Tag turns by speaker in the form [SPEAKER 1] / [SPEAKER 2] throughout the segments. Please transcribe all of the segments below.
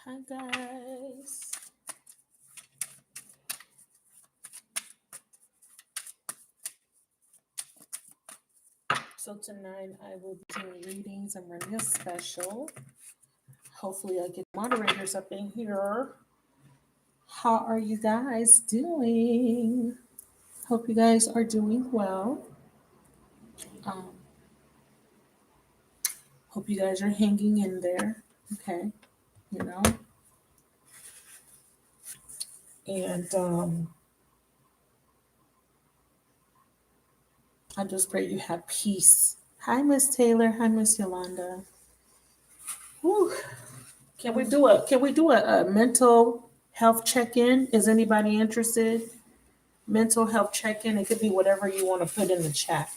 [SPEAKER 1] Hi guys. So tonight I will be doing readings. I'm running a special. Hopefully I get moderators up in here. How are you guys doing? Hope you guys are doing well. Um, hope you guys are hanging in there. Okay, you know. And I just pray you have peace. Hi, Miss Taylor. Hi, Miss Yolanda. Whew. Can we do a mental health check-in? Is anybody interested? Mental health check-in. It could be whatever you want to put in the chat.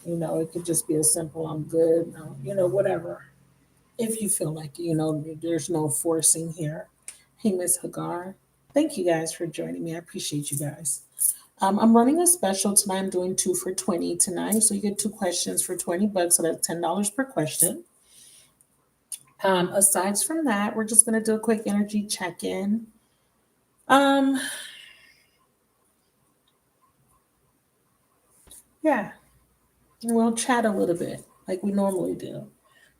[SPEAKER 1] It could just be a simple I'm good, whatever. If you feel like there's no forcing here. Hey, Miss Hagar. Thank you guys for joining me. I appreciate you guys. I'm running a special tonight. I'm doing 2 for 20 tonight. So you get 2 questions for $20. So that's $10 per question. Aside from that, we're just going to do a quick energy check-in. Yeah, we'll chat a little bit like we normally do.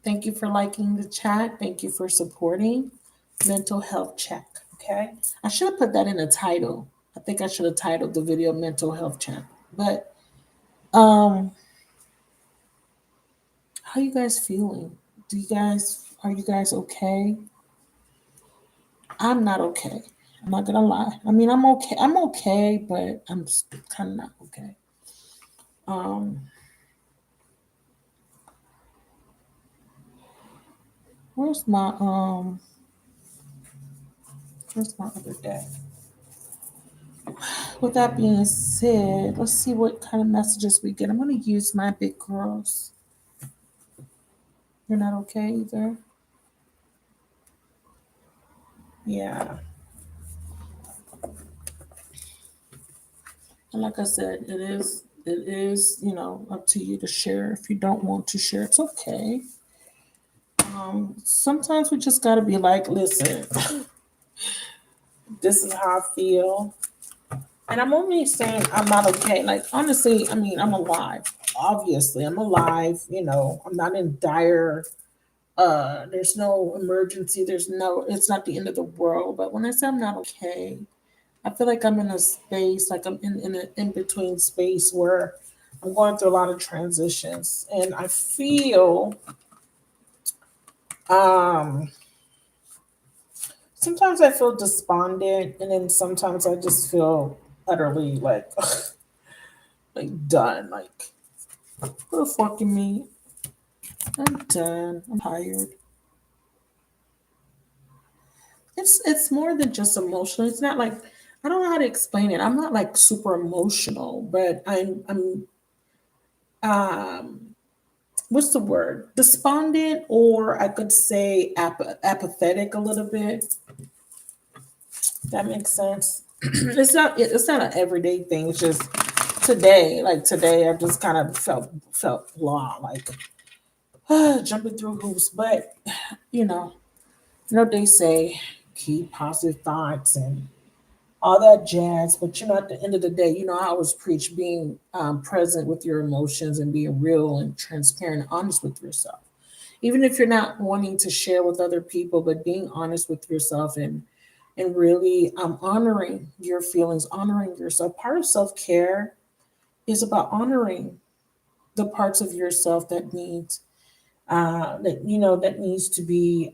[SPEAKER 1] Thank you for liking the chat. Thank you for supporting mental health check. Okay. I should have put that in the title. I think I should have titled the video mental health check. But how you guys feeling? Are you guys okay? I'm not okay. I'm not gonna lie. I mean, I'm okay. I'm okay, but I'm kind of not okay. Um, where's my other deck? With that being said, let's see what kind of messages we get. I'm gonna use my big girls. You're not okay either? Yeah. And like I said, it is, up to you to share. If you don't want to share, it's okay. Sometimes we just gotta be like, listen, this is how I feel. And I'm only saying I'm not okay. Like honestly, I mean, I'm alive. Obviously, I'm alive, I'm not in dire there's no emergency, it's not the end of the world. But when I say I'm not okay, I feel like I'm in a space, like I'm in an in-between space where I'm going through a lot of transitions. And I feel um sometimes I feel despondent, and then sometimes I just feel utterly like like done. Like what the fuck you mean? I'm done. I'm tired. It's more than just emotional. It's not like I don't know how to explain it. I'm not like super emotional, but I'm um what's the word? Despondent, or I could say apathetic a little bit. That makes sense. It's not an everyday thing. It's just today, like today, I just kind of felt blah, like jumping through hoops. But you know, they say keep positive thoughts and all that jazz. But at the end of the day, I always preach being present with your emotions and being real and transparent and honest with yourself. Even if you're not wanting to share with other people, but being honest with yourself and really honoring your feelings, honoring yourself. Part of self-care is about honoring the parts of yourself that needs to be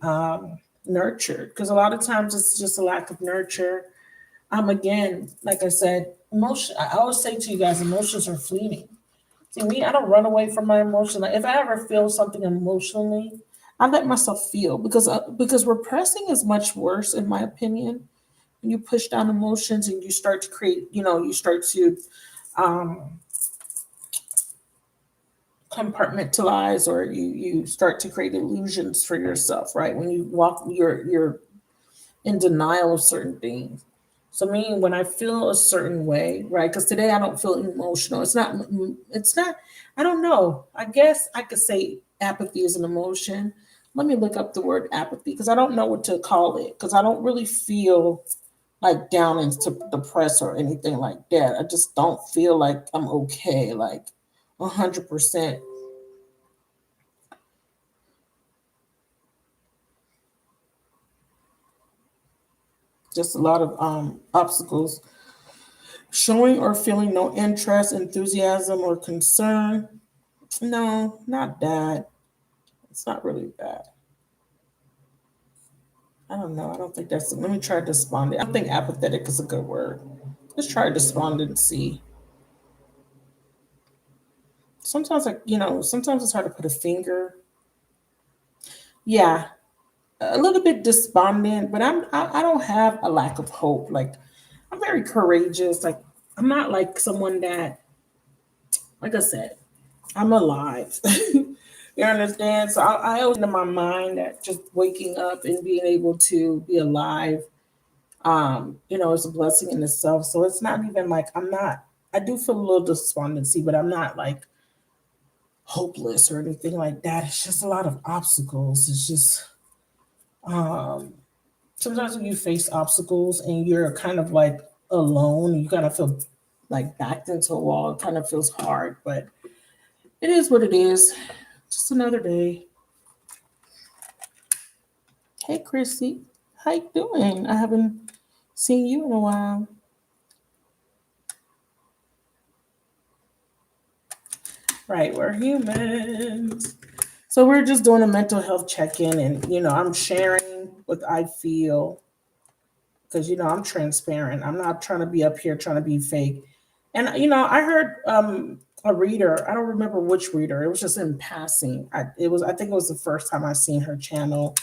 [SPEAKER 1] nurtured. Because a lot of times it's just a lack of nurture. Again, like I said, emotion. I always say to you guys, emotions are fleeting. See me, I don't run away from my emotion. Like if I ever feel something emotionally, I let myself feel, because repressing is much worse, in my opinion. When you push down emotions and you start to create, you start to um, compartmentalize, or you start to create illusions for yourself, right? When you walk, you're in denial of certain things. So me, when I feel a certain way, right? Because today I don't feel emotional. It's not. I don't know. I guess I could say apathy is an emotion. Let me look up the word apathy because I don't know what to call it because I don't really feel like down and depressed or anything like that. I just don't feel like I'm okay, like 100%. Just a lot of obstacles. Showing or feeling no interest, enthusiasm, or concern. No, not that. It's not really that. I don't know. I don't think that's. Let me try despondent. I don't think apathetic is a good word. Let's try despondency. Sometimes, like sometimes it's hard to put a finger. Yeah, a little bit despondent, but I don't have a lack of hope. Like I'm very courageous. Like I'm not like someone that, like I said, I'm alive. You understand? So I always in my mind that just waking up and being able to be alive, is a blessing in itself. So it's not even like I'm not. I do feel a little despondency, but I'm not like hopeless or anything like that. It's just a lot of obstacles. It's just um, sometimes when you face obstacles and you're kind of like alone, you kind of feel like backed into a wall. It kind of feels hard, but it is what it is. Just another day. Hey, Chrissy, how you doing? I haven't seen you in a while. Right, we're humans. So we're just doing a mental health check-in, and I'm sharing what I feel because I'm transparent. I'm not trying to be up here trying to be fake. And I heard a reader. I don't remember which reader. It was just in passing. I think it was the first time I seen her channel.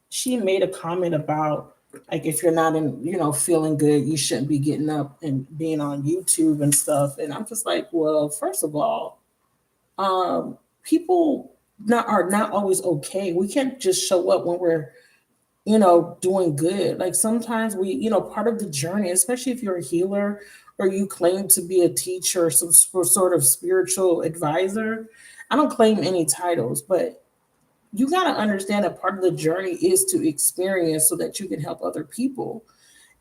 [SPEAKER 1] She made a comment about like if you're not in feeling good, you shouldn't be getting up and being on YouTube and stuff. And I'm just like, well, first of all, people are not always okay. We can't just show up when we're doing good. Like sometimes we, part of the journey, especially if you're a healer or you claim to be a teacher or some sort of spiritual advisor. I don't claim any titles, but you got to understand that part of the journey is to experience so that you can help other people.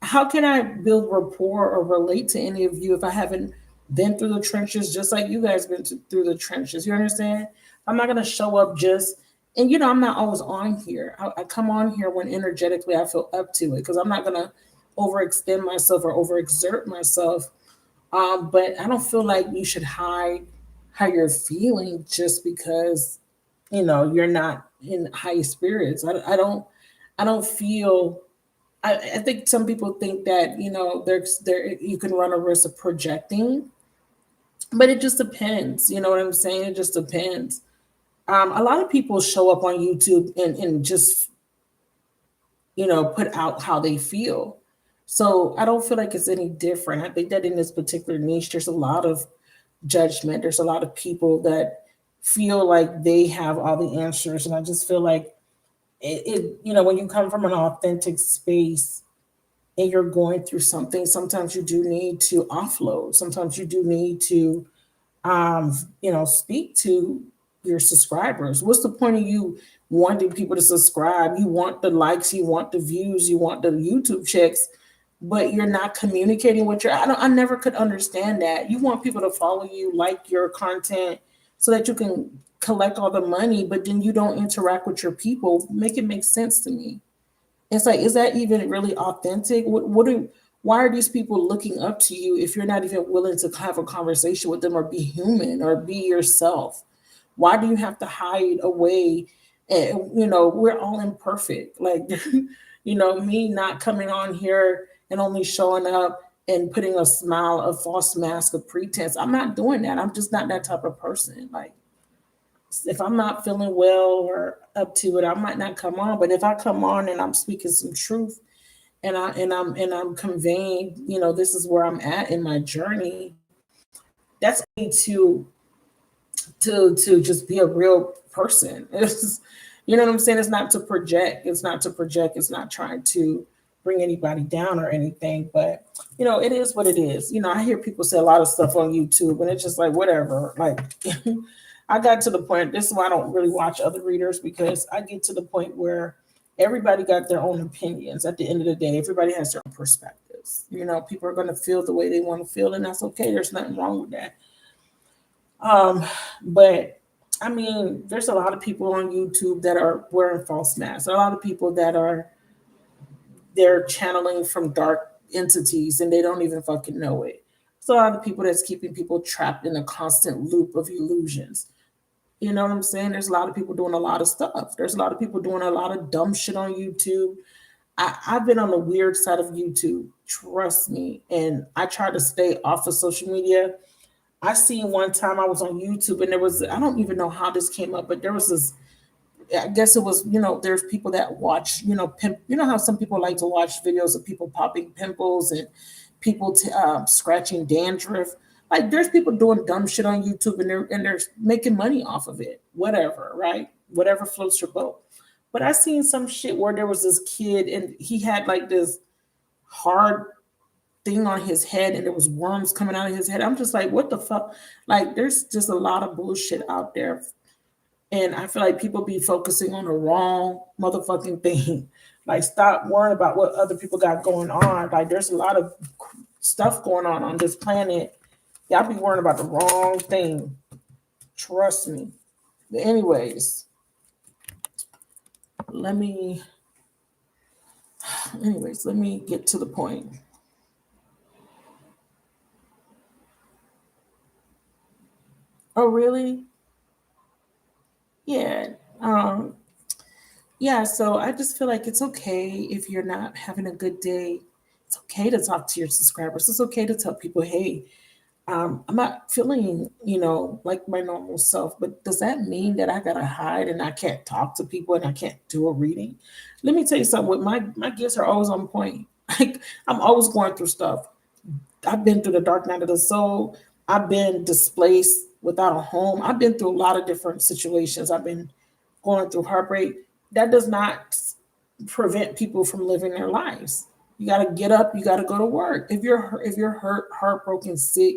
[SPEAKER 1] How can I build rapport or relate to any of you if I haven't been through the trenches just like you guys been through the trenches? You understand? I'm not going to show up just, and I'm not always on here. I come on here when energetically I feel up to it because I'm not going to overextend myself or overexert myself. But I don't feel like you should hide how you're feeling just because you're not in high spirits. I don't feel. I think some people think that there's there you can run a risk of projecting, but it just depends. You know what I'm saying? It just depends. A lot of people show up on YouTube and just put out how they feel. So I don't feel like it's any different. I think that in this particular niche, there's a lot of judgment. There's a lot of people that feel like they have all the answers, and I just feel like when you come from an authentic space and you're going through something, sometimes you do need to offload. Sometimes you do need to, speak to your subscribers. What's the point of you wanting people to subscribe? You want the likes, you want the views, you want the YouTube checks, but you're not communicating with I never could understand that. You want people to follow you, like your content, so that you can collect all the money, but then you don't interact with your people. Make it make sense to me. It's like, is that even really authentic? Why are these people looking up to you if you're not even willing to have a conversation with them or be human or be yourself? Why do you have to hide away? And, we're all imperfect. Like, me not coming on here and only showing up and putting a smile, a false mask of pretense. I'm not doing that. I'm just not that type of person. Like, if I'm not feeling well or up to it, I might not come on. But if I come on and I'm speaking some truth and I'm conveying, this is where I'm at in my journey, that's me to just be a real person. It's, you know what I'm saying? It's not to project. It's not to project. It's not trying to bring anybody down or anything. But it is what it is. I hear people say a lot of stuff on YouTube, and it's just like whatever. Like I got to the point, this is why I don't really watch other readers, because I get to the point where everybody got their own opinions. At the end of the day, everybody has their own perspectives. You know, people are going to feel the way they want to feel, and that's okay. There's nothing wrong with that. But I mean, there's a lot of people on YouTube that are wearing false masks. A lot of people that are they're channeling from dark entities and they don't even fucking know it. There's a lot of people that's keeping people trapped in a constant loop of illusions. You know what I'm saying? There's a lot of people doing a lot of stuff. There's a lot of people doing a lot of dumb shit on YouTube. I've been on the weird side of YouTube, trust me. And I try to stay off of social media. I seen one time I was on YouTube and there was, I don't even know how this came up, but there was this, I guess it was, you know, there's people that watch, you know, you know how some people like to watch videos of people popping pimples and people scratching dandruff. Like there's people doing dumb shit on YouTube and they're making money off of it. Whatever, right? Whatever floats your boat. But I seen some shit where there was this kid and he had like this hard thing on his head and there was worms coming out of his head. I'm just like, what the fuck? Like there's just a lot of bullshit out there. And I feel like people be focusing on the wrong motherfucking thing. Like stop worrying about what other people got going on. Like there's a lot of stuff going on this planet. Y'all be worrying about the wrong thing. Trust me. But anyways, let me get to the point. Oh, really? Yeah. Yeah, so I just feel like it's okay if you're not having a good day. It's okay to talk to your subscribers. It's okay to tell people, hey, I'm not feeling, you know, like my normal self, but does that mean that I gotta hide and I can't talk to people and I can't do a reading? Let me tell you something. With my gifts are always on point. Like I'm always going through stuff. I've been through the dark night of the soul. I've been displaced without a home. I've been through a lot of different situations. I've been going through heartbreak. That does not prevent people from living their lives. You got to get up. You got to go to work. If you're hurt, heartbroken, sick,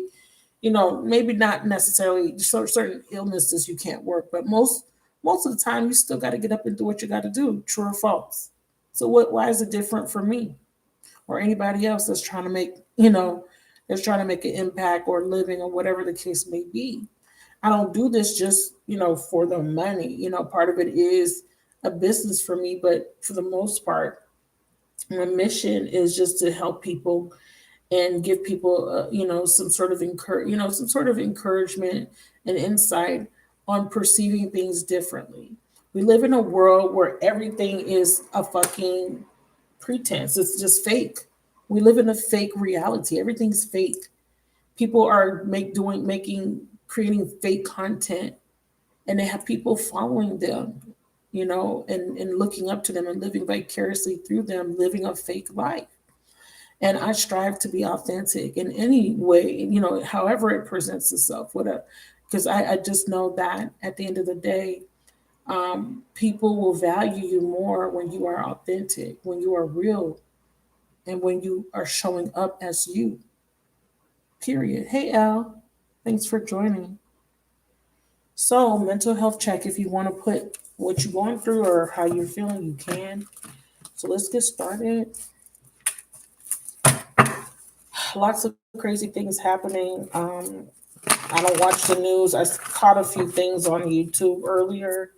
[SPEAKER 1] you know, maybe not necessarily certain illnesses you can't work, but most of the time you still got to get up and do what you got to do. True or false? So what? Why is it different for me or anybody else that's trying to make that's trying to make an impact or living or whatever the case may be? I don't do this just for the money. Part of it is a business for me, but for the most part, my mission is just to help people and give people, some sort of encouragement and insight on perceiving things differently. We live in a world where everything is a fucking pretense. It's just fake. We live in a fake reality. Everything's fake. People are creating fake content, and they have people following them, and looking up to them and living vicariously through them, living a fake life. And I strive to be authentic in any way, however it presents itself, whatever. Because I just know that at the end of the day, people will value you more when you are authentic, when you are real, and when you are showing up as you. Period. Hey, Al. Thanks for joining. So, mental health check. If you want to put what you're going through or how you're feeling, you can. So, let's get started. Lots of crazy things happening. I don't watch the news. I caught a few things on YouTube earlier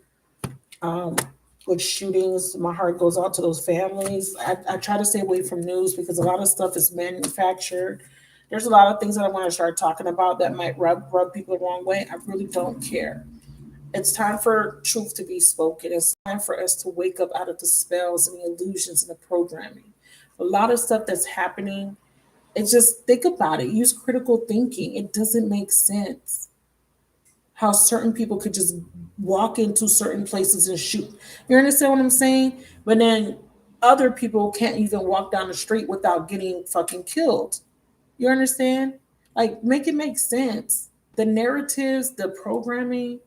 [SPEAKER 1] with shootings. My heart goes out to those families. I try to stay away from news because a lot of stuff is manufactured. There's a lot of things that I want to start talking about that might rub people the wrong way. I really don't care. It's time for truth to be spoken. It's time for us to wake up out of the spells and the illusions and the programming. A lot of stuff that's happening, it's just think about it. Use critical thinking. It doesn't make sense how certain people could just walk into certain places and shoot. You understand what I'm saying? But then other people can't even walk down the street without getting fucking killed. You understand? Like, make it make sense. The narratives, the programming,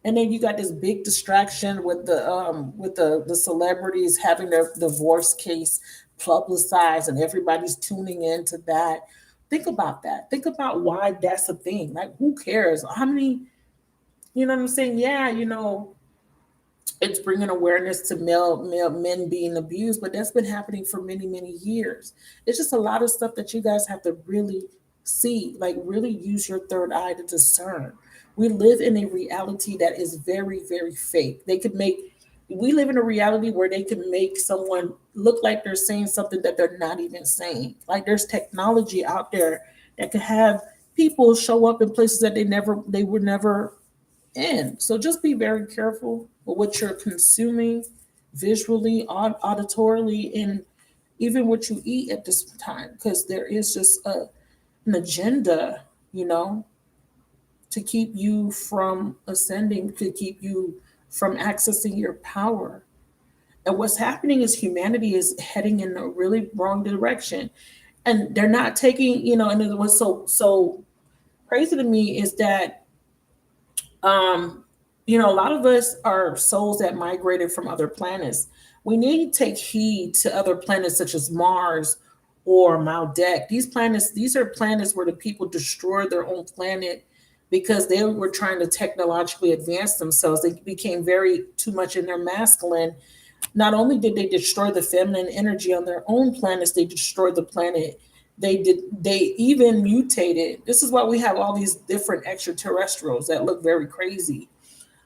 [SPEAKER 1] and then you got this big distraction with the celebrities having their divorce case publicized, and everybody's tuning into that. Think about that. Think about why that's a thing. Like, who cares? How many You know what I'm saying? Yeah, it's bringing awareness to male men being abused, but that's been happening for many, many years. It's just a lot of stuff that you guys have to really see, like really use your third eye to discern. We live in a reality that is very, very fake. We live in a reality where they can make someone look like they're saying something that they're not even saying. Like there's technology out there that could have people show up in places that they were never in. So just be very careful with what you're consuming visually, auditorily, and even what you eat at this time, because there is just an agenda, to keep you from ascending, to keep you from accessing your power. And what's happening is humanity is heading in a really wrong direction. And they're not taking, and what's so crazy to me is that um, a lot of us are souls that migrated from other planets. We need to take heed to other planets such as Mars or Maldek. These are planets where the people destroyed their own planet because they were trying to technologically advance themselves. They became very too much in their masculine. Not only did they destroy the feminine energy on their own planets, they destroyed the planet. They even mutated. This is why we have all these different extraterrestrials that look very crazy,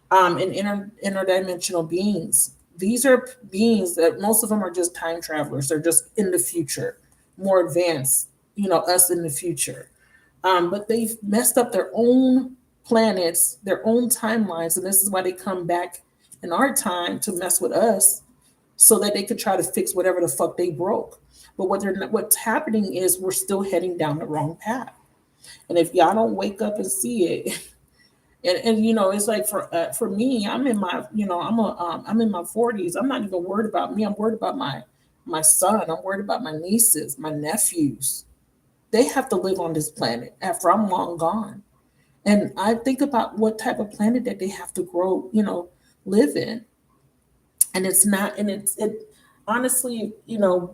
[SPEAKER 1] and interdimensional beings. These are beings that most of them are just time travelers. They're just in the future, more advanced, us in the future. But they've messed up their own planets, their own timelines, and this is why they come back in our time to mess with us so that they could try to fix whatever the fuck they broke. But what's happening is we're still heading down the wrong path. And if y'all don't wake up and see it, and it's like for me, I'm in my I'm in my 40s. I'm not even worried about me. I'm worried about my son. I'm worried about my nieces, my nephews. They have to live on this planet after I'm long gone. And I think about what type of planet that they have to grow, live in. And it's not, and it honestly,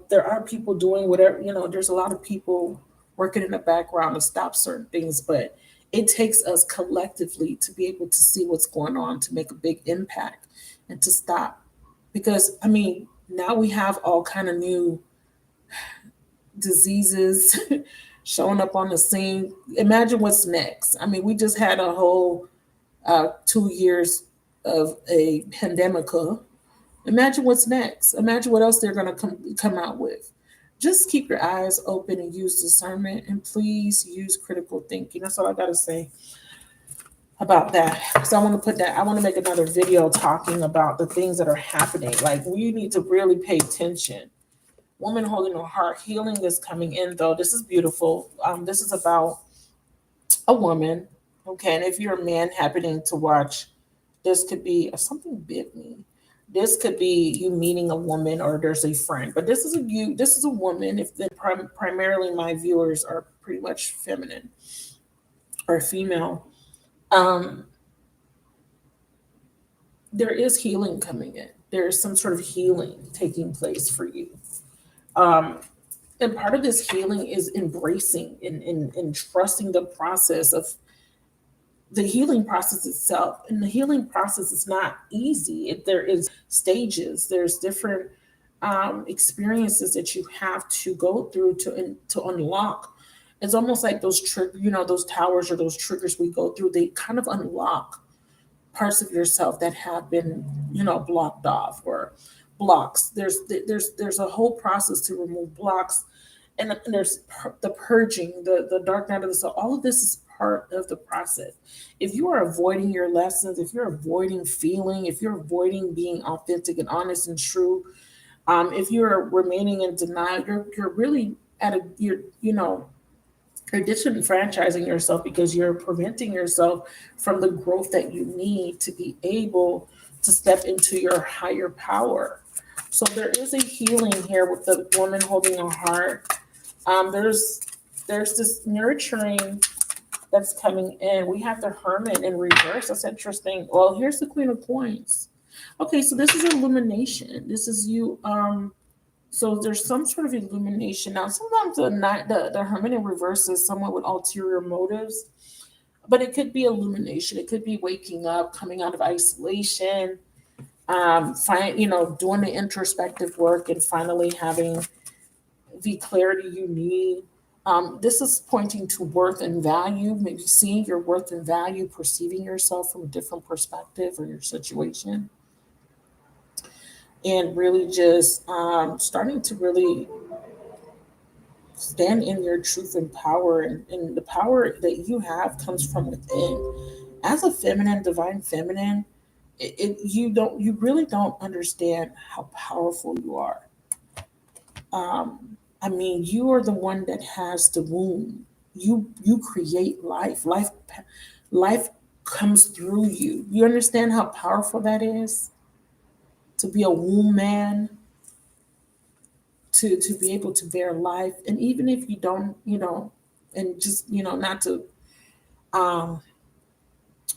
[SPEAKER 1] there are people doing whatever, there's a lot of people working in the background to stop certain things, but it takes us collectively to be able to see what's going on, to make a big impact and to stop. Because I mean, now we have all kind of new diseases showing up on the scene. Imagine what's next. I mean, we just had a whole 2 years of a pandemic. Imagine what's next. Imagine what else they're going to come out with. Just keep your eyes open and use discernment, and please use critical thinking. That's all I got to say about that. So I want to put that. I want to make another video talking about the things that are happening. Like we need to really pay attention. Woman holding her heart, healing is coming in though. This is beautiful. This is about a woman. Okay, and if you're a man happening to watch, this could be something bit me. This could be you meeting a woman or there's a friend, but this is a woman. If the primarily my viewers are pretty much feminine or female, um, there is healing coming in. There is some sort of healing taking place for you. Um, and part of this healing is embracing and trusting the process of the healing process itself. And the healing process is not easy. There is stages. There's different experiences that you have to go through to unlock. It's almost like those towers or those triggers we go through. They kind of unlock parts of yourself that have been blocked off or blocks. There's a whole process to remove blocks, and there's the purging, the dark night of the soul. All of this is part of the process. If you are avoiding your lessons, if you're avoiding feeling, if you're avoiding being authentic and honest and true, if you're remaining in denial, you're really you're disenfranchising yourself because you're preventing yourself from the growth that you need to be able to step into your higher power. So there is a healing here with the woman holding a heart. There's this nurturing that's coming in. We have the Hermit in reverse. That's interesting. Well, here's the Queen of Coins. Okay, so this is illumination. This is you. So there's some sort of illumination. Now, sometimes the Hermit in reverse is someone with ulterior motives. but it could be illumination. It could be waking up, coming out of isolation, doing the introspective work and finally having the clarity you need. This is pointing to worth and value, maybe seeing your worth and value, perceiving yourself from a different perspective or your situation, and really just starting to really stand in your truth and power. And the power that you have comes from within. As a feminine, divine feminine, you really don't understand how powerful you are. I mean, you are the one that has the womb. You create life. Life comes through you. You understand how powerful that is to be a womb man, to be able to bear life, and even if you don't, and just not to um,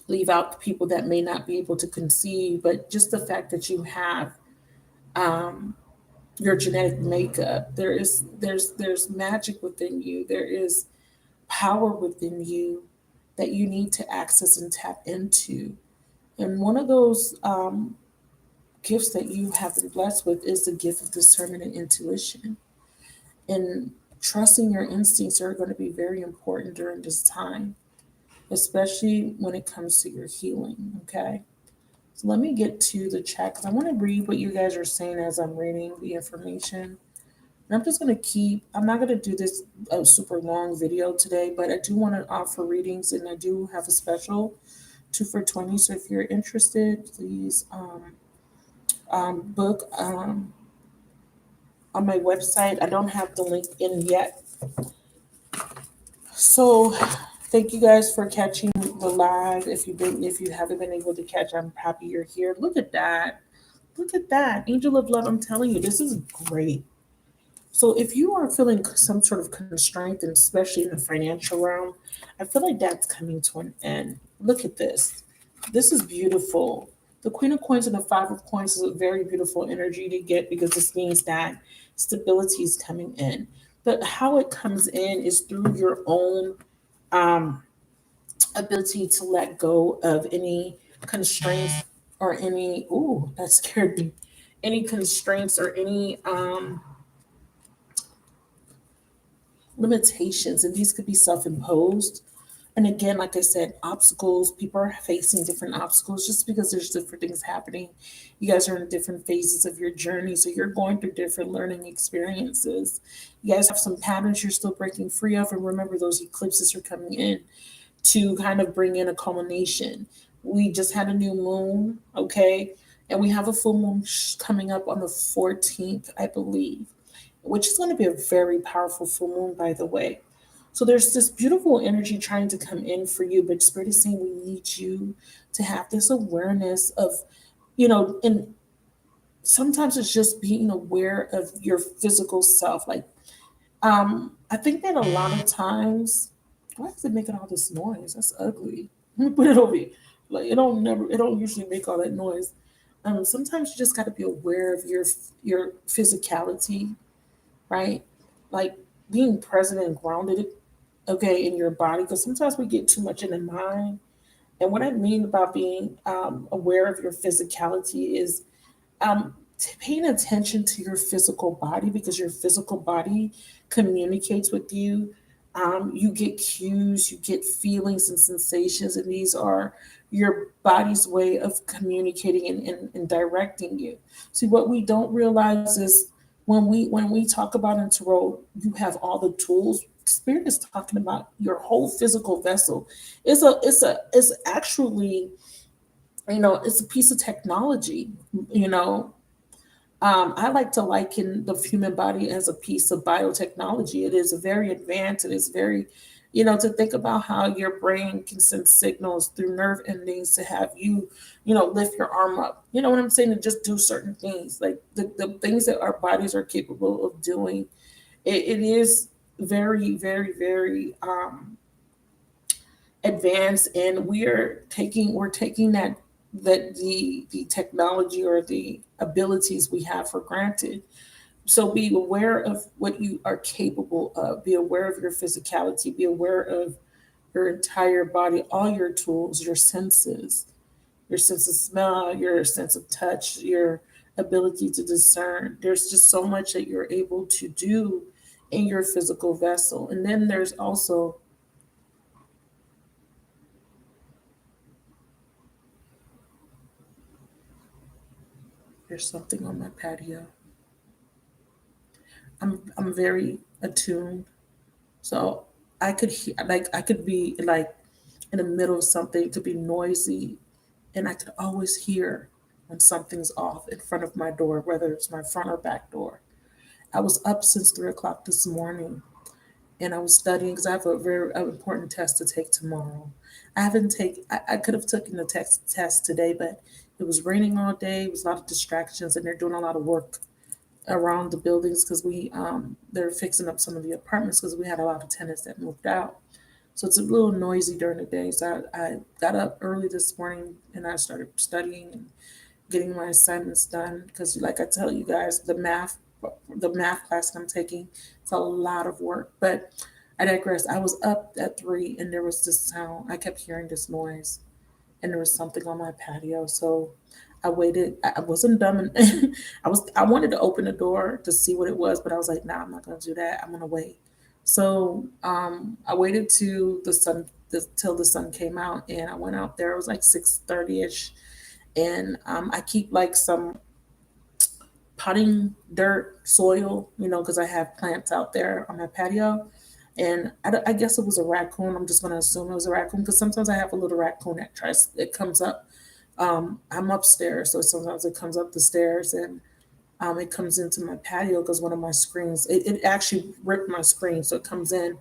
[SPEAKER 1] leave out the people that may not be able to conceive, but just the fact that you have um, your genetic makeup. There's magic within you. There is power within you that you need to access and tap into. And one of those gifts that you have been blessed with is the gift of discernment and intuition. And trusting your instincts are going to be very important during this time, especially when it comes to your healing. Okay. So let me get to the chat because I want to read what you guys are saying as I'm reading the information. And I'm just going to I'm not going to do this a super long video today, but I do want to offer readings and I do have a special 2 for 20. So if you're interested, please book on my website. I don't have the link in yet. So thank you guys for catching the live. If you haven't been able to catch, I'm happy you're here. Look at that. Look at that. Angel of Love, I'm telling you, this is great. So if you are feeling some sort of constraint, and especially in the financial realm, I feel like that's coming to an end. Look at this. This is beautiful. The Queen of Coins and the Five of Coins is a very beautiful energy to get because this means that stability is coming in. But how it comes in is through your own um, ability to let go of any constraints or any, ooh, that scared me, any constraints or any limitations, and these could be self-imposed. And again, like I said, obstacles, people are facing different obstacles just because there's different things happening. You guys are in different phases of your journey, so you're going through different learning experiences. You guys have some patterns you're still breaking free of, and remember those eclipses are coming in to kind of bring in a culmination. We just had a new moon, okay, and we have a full moon coming up on the 14th, I believe, which is going to be a very powerful full moon, by the way. So there's this beautiful energy trying to come in for you, but Spirit is saying we need you to have this awareness of, and sometimes it's just being aware of your physical self. Like, I think that a lot of times, why is it making all this noise? That's ugly. Let me put it over here. Like it don't usually make all that noise. Sometimes you just got to be aware of your physicality, right? Like being present and grounded, okay, in your body. Because sometimes we get too much in the mind. And what I mean about being aware of your physicality is paying attention to your physical body because your physical body communicates with you. You get cues, you get feelings and sensations, and these are your body's way of communicating and directing you. See, what we don't realize is when we talk about in tarot, you have all the tools. Spirit is talking about your whole physical vessel. It's actually, it's a piece of technology. You know, I like to liken the human body as a piece of biotechnology. It is very advanced. It is very, to think about how your brain can send signals through nerve endings to have you, lift your arm up. You know what I'm saying? To just do certain things, like the things that our bodies are capable of doing. It is very, very, very advanced, and we're taking the technology or the abilities we have for granted. So be aware of what you are capable of. Be aware of your physicality. Be aware of your entire body, all your tools, your sense of smell, your sense of touch, your ability to discern. There's just so much that you're able to do in your physical vessel. And then there's also there's something on my patio. I'm very attuned. So I could hear, like I could be like in the middle of something, it could be noisy, and I could always hear when something's off in front of my door, whether it's my front or back door. I was up since 3 o'clock this morning, and I was studying because I have a very important test to take tomorrow. I haven't take. I could have taken the test today, but it was raining all day. It was a lot of distractions, and they're doing a lot of work around the buildings because they're fixing up some of the apartments because we had a lot of tenants that moved out. So it's a little noisy during the day. So I got up early this morning and I started studying and getting my assignments done because, like I tell you guys, the math class that I'm taking, it's a lot of work. But I digress. I was up at 3 and there was this sound. I kept hearing this noise and there was something on my patio. So I waited. I wasn't dumb. And I wanted to open the door to see what it was, but I was like, nah, I'm not gonna do that. I'm gonna wait. So I waited to till the sun came out, and I went out there. It was like 6:30 ish, and I keep like some potting dirt soil, because I have plants out there on my patio. And I guess it was a raccoon. I'm just gonna assume it was a raccoon because sometimes I have a little raccoon it comes up. I'm upstairs, so sometimes it comes up the stairs and it comes into my patio because one of my screens, it actually ripped my screen, so it comes in.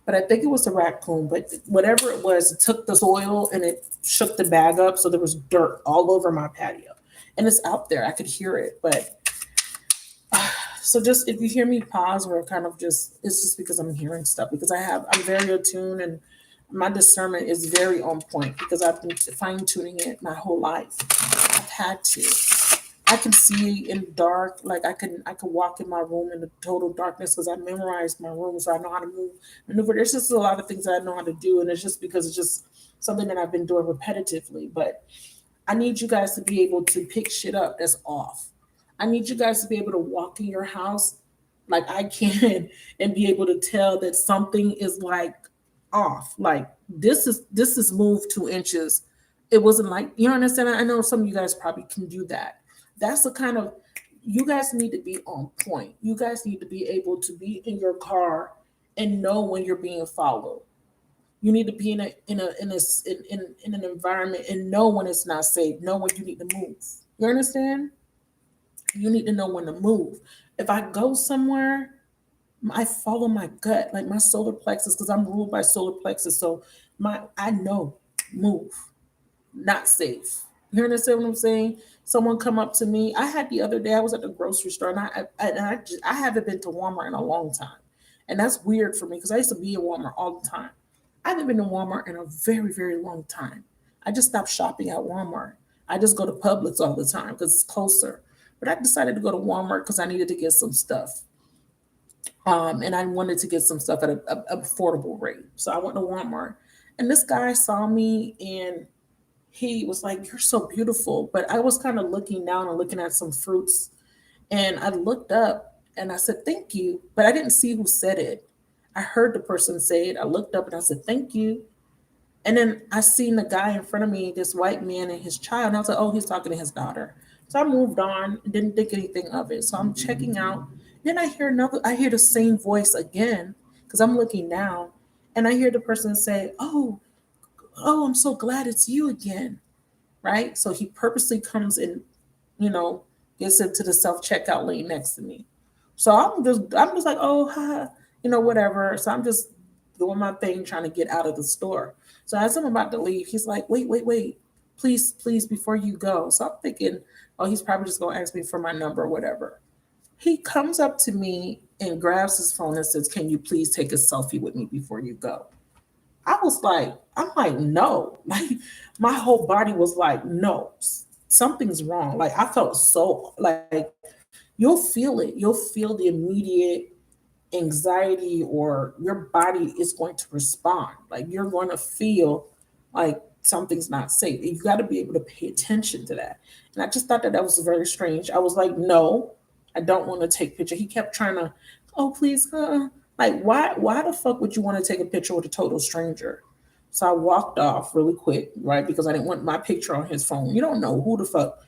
[SPEAKER 1] But I think it was a raccoon, but whatever it was, it took the soil and it shook the bag up, so there was dirt all over my patio. And it's out there, I could hear it. But so just if you hear me pause or kind of it's just because I'm hearing stuff, because I'm very attuned and my discernment is very on point because I've been fine tuning it my whole life. I've had to. I can see in dark, like I can walk in my room in the total darkness because I memorized my room, so I know how to maneuver. There's just a lot of things that I know how to do, and it's just because it's just something that I've been doing repetitively. But I need you guys to be able to pick shit up that's off. I need you guys to be able to walk in your house like I can and be able to tell that something is like off. Like this is moved 2 inches. It wasn't like, you understand. I know some of you guys probably can do that. That's the kind of, you guys need to be on point. You guys need to be able to be in your car and know when you're being followed. You need to be in an environment and know when it's not safe. Know when you need to move. You understand? You need to know when to move. If I go somewhere, I follow my gut, like my solar plexus, because I'm ruled by solar plexus. So I know, move, not safe. You understand what I'm saying? Someone come up to me. I had the other day. I was at the grocery store, and I haven't been to Walmart in a long time, and that's weird for me because I used to be in Walmart all the time. I haven't been to Walmart in a very very long time. I just stopped shopping at Walmart. I just go to Publix all the time because it's closer. But I decided to go to Walmart because I needed to get some stuff. And I wanted to get some stuff at a affordable rate. So I went to Walmart, and this guy saw me and he was like, "You're so beautiful." But I was kind of looking down and looking at some fruits, and I looked up and I said, "Thank you," but I didn't see who said it. I heard the person say it. I looked up and I said, "Thank you." And then I seen the guy in front of me, this white man and his child. And I was like, oh, he's talking to his daughter. So I moved on, didn't think anything of it. So I'm checking out. Then I hear the same voice again, because I'm looking down, and I hear the person say, oh, I'm so glad it's you again. Right. So he purposely comes in, you know, gets into the self-checkout lane next to me. So I'm just like, oh, ha, whatever. So I'm just doing my thing, trying to get out of the store. So as I'm about to leave, he's like, wait, please, before you go. So I'm thinking, oh, he's probably just gonna ask me for my number or whatever. He comes up to me and grabs his phone and says, "Can you please take a selfie with me before you go?" I'm like, no. Like my whole body was like, no, something's wrong. Like I felt so like you'll feel it. You'll feel the immediate anxiety, or your body is going to respond. Like you're going to feel like something's not safe. You got to be able to pay attention to that. And I just thought that that was very strange. I was like, no, I don't want to take picture. He kept trying to, oh please, like why the fuck would you want to take a picture with a total stranger? So I walked off really quick, right? Because I didn't want my picture on his phone. You don't know who the fuck.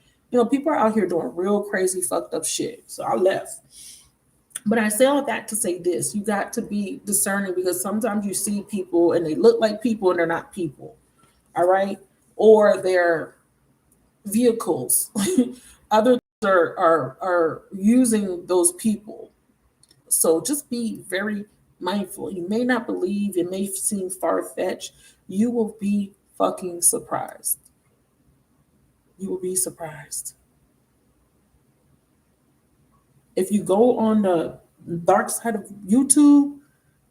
[SPEAKER 1] People are out here doing real crazy, fucked up shit. So I left. But I say all that to say this: you got to be discerning, because sometimes you see people and they look like people and they're not people. All right. Or they're vehicles. Others are using those people. So just be very mindful. You may not believe, it may seem far fetched. You will be fucking surprised. You will be surprised. If you go on the dark side of YouTube,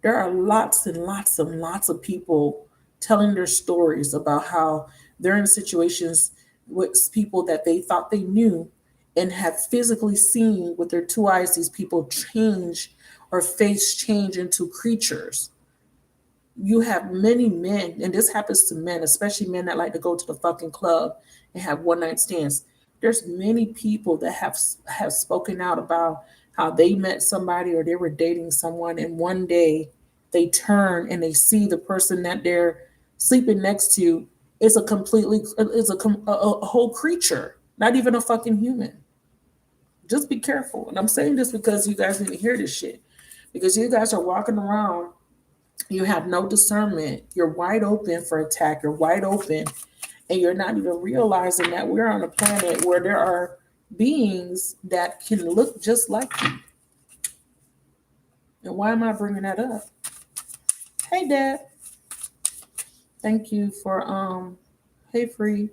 [SPEAKER 1] there are lots and lots and lots of people telling their stories about how they're in situations with people that they thought they knew and have physically seen with their two eyes these people change or face change into creatures. You have many men, and this happens to men, especially men that like to go to the fucking club and have one night stands. There's many people that have spoken out about how they met somebody or they were dating someone, and one day they turn and they see the person that they're sleeping next to is a whole creature, not even a fucking human. Just be careful. And I'm saying this because you guys need to hear this shit. Because you guys are walking around, you have no discernment. You're wide open for attack. You're wide open, and you're not even realizing that we're on a planet where there are beings that can look just like you. And why am I bringing that up? Hey, Dad. Thank you for Hey, Free.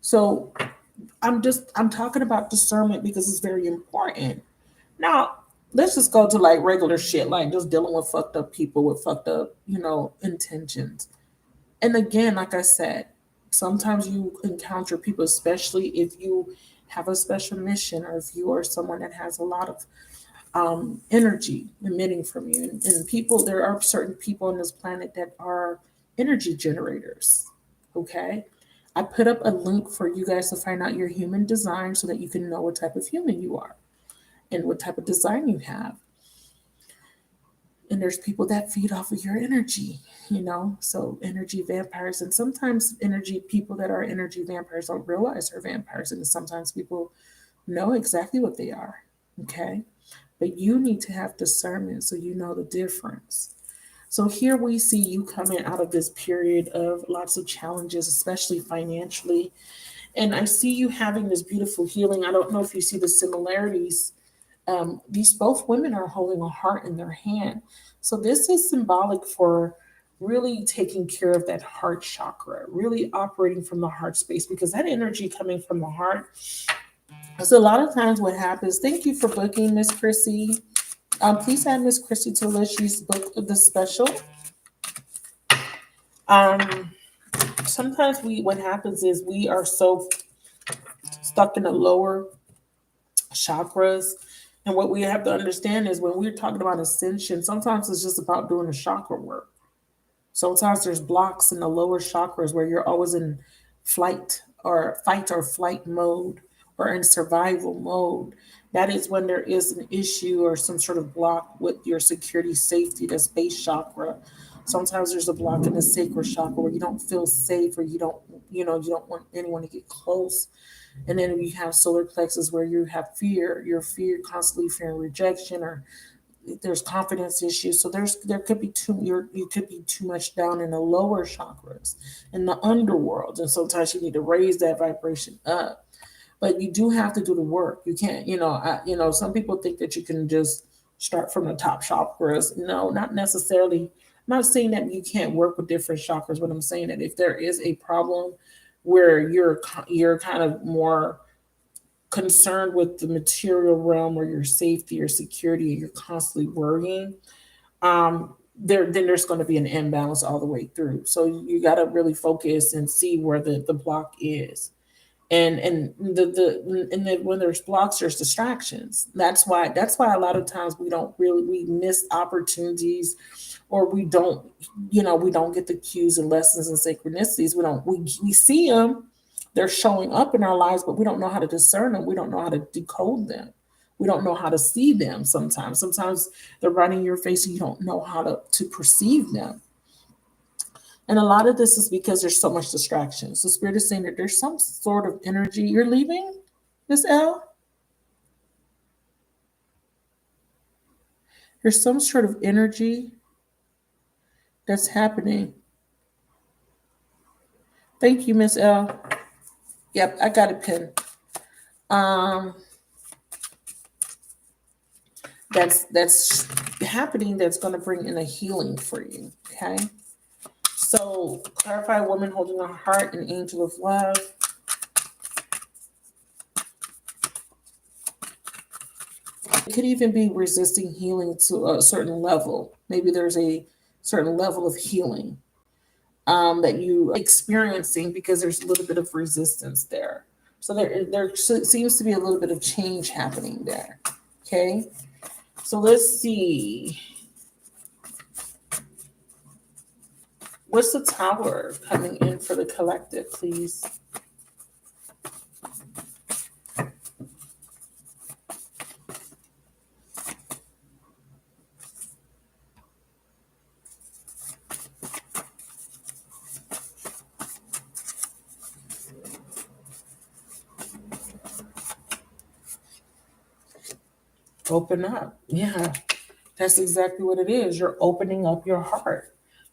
[SPEAKER 1] So I'm talking about discernment because it's very important. Now, let's just go to like regular shit, like just dealing with fucked up people with fucked up, intentions. And again, like I said, sometimes you encounter people, especially if you have a special mission or if you are someone that has a lot of energy emitting from you. And people, there are certain people on this planet that are energy generators. Okay. I put up a link for you guys to find out your human design so that you can know what type of human you are and what type of design you have. And there's people that feed off of your energy. So energy vampires. And sometimes energy people that are energy vampires don't realize they're vampires. And sometimes people know exactly what they are. Okay. But you need to have discernment so you know the difference. So here we see you coming out of this period of lots of challenges, especially financially. And I see you having this beautiful healing. I don't know if you see the similarities. These both women are holding a heart in their hand. So this is symbolic for really taking care of that heart chakra, really operating from the heart space, because that energy coming from the heart. So a lot of times what happens, thank you for booking, Miss Chrissy. Please add Miss Chrissy to the list. She's booked the special. Um, Sometimes what happens is we are so stuck in the lower chakras. And what we have to understand is when we're talking about ascension, sometimes it's just about doing the chakra work. Sometimes there's blocks in the lower chakras where you're always in flight or fight or flight mode or in survival mode. That is when there is an issue or some sort of block with your security, safety, that's base chakra. Sometimes there's a block in the sacral chakra where you don't feel safe, or you don't want anyone to get close. And then you have solar plexus where you have fear, you're constantly fearing rejection, or there's confidence issues. So there could be you could be too much down in the lower chakras, in the underworld, and sometimes you need to raise that vibration up. But you do have to do the work. You can't, some people think that you can just start from the top chakras. No, not necessarily. I'm not saying that you can't work with different chakras, but I'm saying that if there is a problem where you're kind of more concerned with the material realm or your safety or security, you're constantly worrying, then there's going to be an imbalance all the way through. So you got to really focus and see where the block is. And when there's blocks, there's distractions. That's why a lot of times we miss opportunities, or we don't get the cues and lessons and synchronicities. We see them, they're showing up in our lives, but we don't know how to discern them. We don't know how to decode them. We don't know how to see them. Sometimes they're right in your face and you don't know how to perceive them. And a lot of this is because there's so much distraction. So Spirit is saying that there's some sort of energy. You're leaving, Miss L? There's some sort of energy that's happening. Thank you, Miss L. Yep, I got a pin. Um, that's happening, that's going to bring in a healing for you. Okay. So clarify, woman holding a heart, an angel of love. It could even be resisting healing to a certain level. Maybe there's a certain level of healing that you experiencing because there's a little bit of resistance there. So there seems to be a little bit of change happening there. Okay. So let's see. What's the Tower coming in for the collective, please? Open up. Yeah, that's exactly what it is. You're opening up your heart.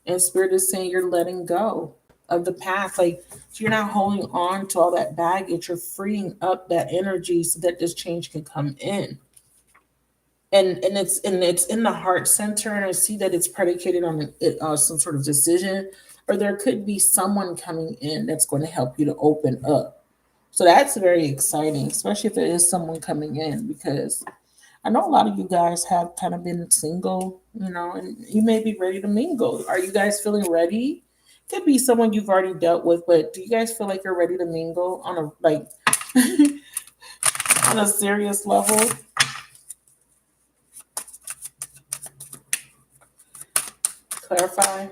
[SPEAKER 1] And Spirit is saying you're letting go of the past. Like, so you're not holding on to all that baggage. You're freeing up that energy so that this change can come in. And it's in the heart center, and I see that it's predicated on some sort of decision, or there could be someone coming in that's going to help you to open up. So that's very exciting, especially if it is someone coming in, because I know a lot of you guys have kind of been single, and you may be ready to mingle. Are you guys feeling ready? Could be someone you've already dealt with, but do you guys feel like you're ready to mingle on a like on a serious level? Clarify.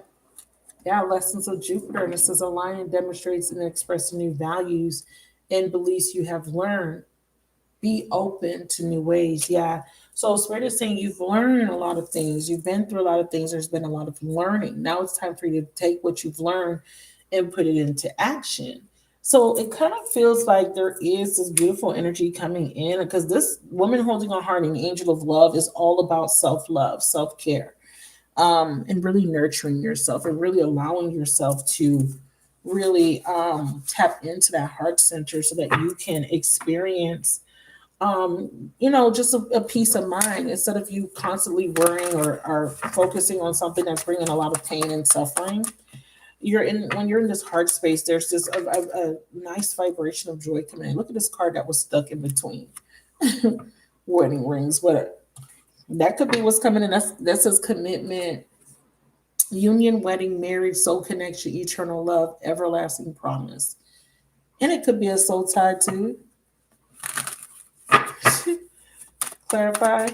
[SPEAKER 1] Yeah, lessons of Jupiter. And it says aligning demonstrates and expressing new values and beliefs you have learned. Be open to new ways. Yeah. So Spirit is saying you've learned a lot of things. You've been through a lot of things. There's been a lot of learning. Now it's time for you to take what you've learned and put it into action. So it kind of feels like there is this beautiful energy coming in, because this woman holding a heart, an angel of love, is all about self love, self care, and really nurturing yourself and really allowing yourself to really tap into that heart center so that you can experience just a peace of mind, instead of you constantly worrying or focusing on something that's bringing a lot of pain and suffering. When you're in this heart space, there's this a nice vibration of joy coming in. Look at this card that was stuck in between wedding rings. What that could be what's coming in. That says commitment, union, wedding, marriage, soul connection, eternal love, everlasting promise. And it could be a soul tie too. Clarify.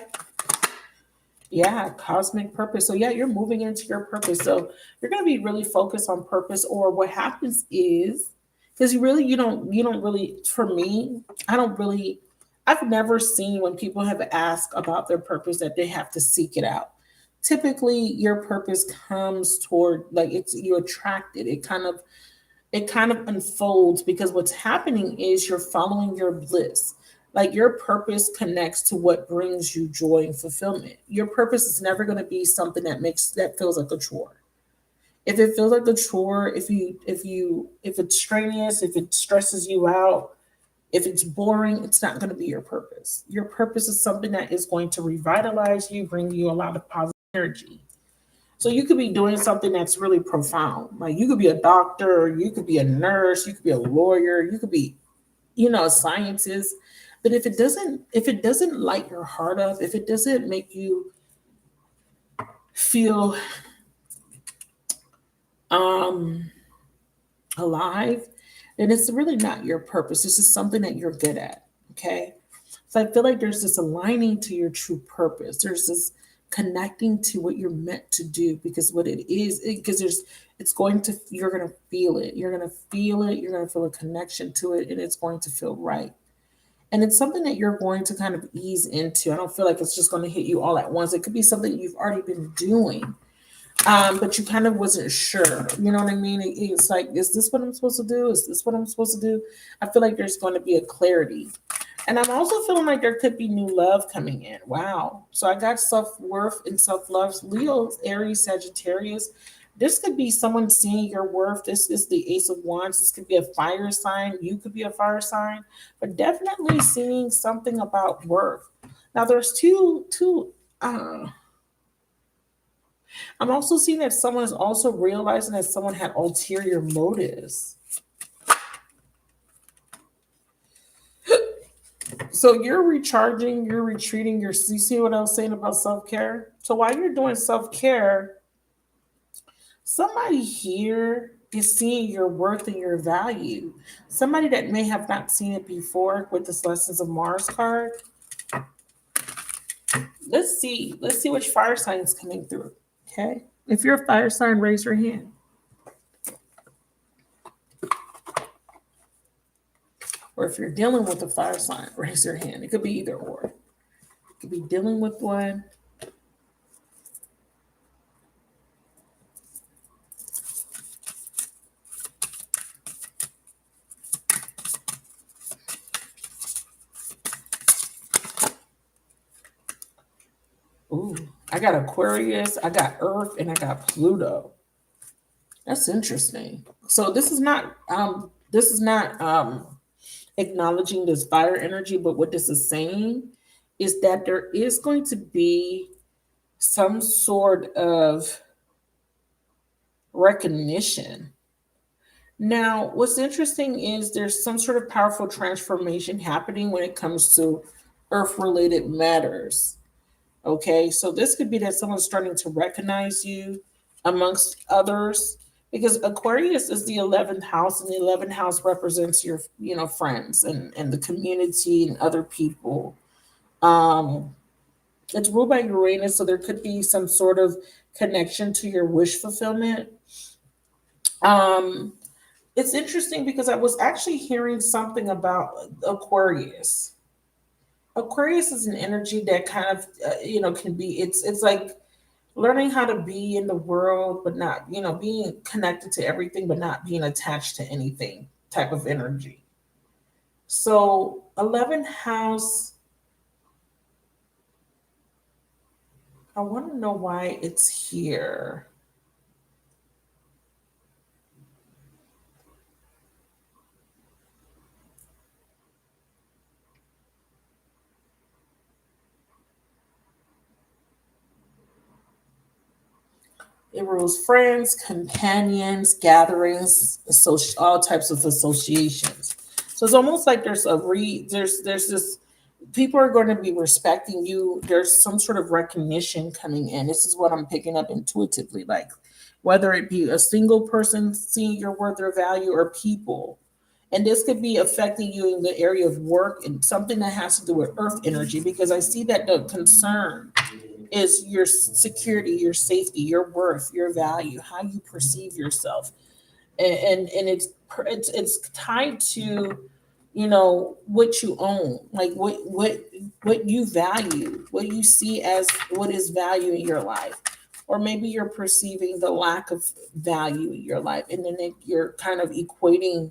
[SPEAKER 1] Yeah, cosmic purpose. So yeah, you're moving into your purpose. So you're going to be really focused on purpose. Or what happens is, because you don't really, for me, I don't really, I've never seen when people have asked about their purpose that they have to seek it out. Typically your purpose comes toward, like, it's, you attract it. It kind of unfolds, because what's happening is you're following your bliss. Like, your purpose connects to what brings you joy and fulfillment. Your purpose is never going to be something that feels like a chore. If it feels like a chore, if it's strenuous, if it stresses you out, if it's boring, it's not going to be your purpose. Your purpose is something that is going to revitalize you, bring you a lot of positive energy. So you could be doing something that's really profound. Like, you could be a doctor, you could be a nurse, you could be a lawyer, you could be, a scientist. But if it doesn't light your heart up, if it doesn't make you feel um alive, And it's really not your purpose. It's just something that you're good at. Okay. So I feel like there's this aligning to your true purpose. There's this connecting to what you're meant to do, because what it is, because it's going to, you're going to feel it. You're going to feel it. You're going to feel a connection to it, and it's going to feel right. And it's something that you're going to kind of ease into. I don't feel like it's just going to hit you all at once. It could be something you've already been doing, but you kind of wasn't sure. You know what I mean? It's like, is this what I'm supposed to do? Is this what I'm supposed to do? I feel like there's going to be a clarity. And I'm also feeling like there could be new love coming in. Wow. So I got self-worth and self-love. Leo, Aries, Sagittarius. This could be someone seeing your worth. This is the Ace of Wands. This could be a fire sign. You could be a fire sign, but definitely seeing something about worth. Now there's two. I'm also seeing that someone is also realizing that someone had ulterior motives. So you're recharging, you're retreating, you see what I was saying about self-care? So while you're doing self-care, somebody here is seeing your worth and your value. Somebody that may have not seen it before with this Lessons of Mars card. Let's see which fire sign is coming through. Okay. If you're a fire sign, raise your hand. Or if you're dealing with a fire sign, raise your hand. It could be either or. It could be dealing with one. Ooh, I got Aquarius, I got Earth, and I got Pluto. That's interesting. So this is not acknowledging this fire energy, but what this is saying is that there is going to be some sort of recognition. Now, what's interesting is there's some sort of powerful transformation happening when it comes to earth related matters. Okay, so this could be that someone's starting to recognize you amongst others, because Aquarius is the 11th house, and the 11th house represents your, friends and the community and other people. Um, it's ruled by Uranus, so there could be some sort of connection to your wish fulfillment. Um, it's interesting because I was actually hearing something about Aquarius. Aquarius is an energy that kind of, can be, it's like learning how to be in the world, but not, being connected to everything, but not being attached to anything type of energy. So 11th house, I want to know why it's here. It rules friends, companions, gatherings, all types of associations. So it's almost like there's this, people are going to be respecting you. There's some sort of recognition coming in. This is what I'm picking up intuitively, like whether it be a single person seeing your worth or value, or people. And this could be affecting you in the area of work and something that has to do with earth energy, because I see that the concern is your security, your safety, your worth, your value, how you perceive yourself. And it's tied to, what you own, like what you value, what you see as what is value in your life. Or maybe you're perceiving the lack of value in your life, and then you're kind of equating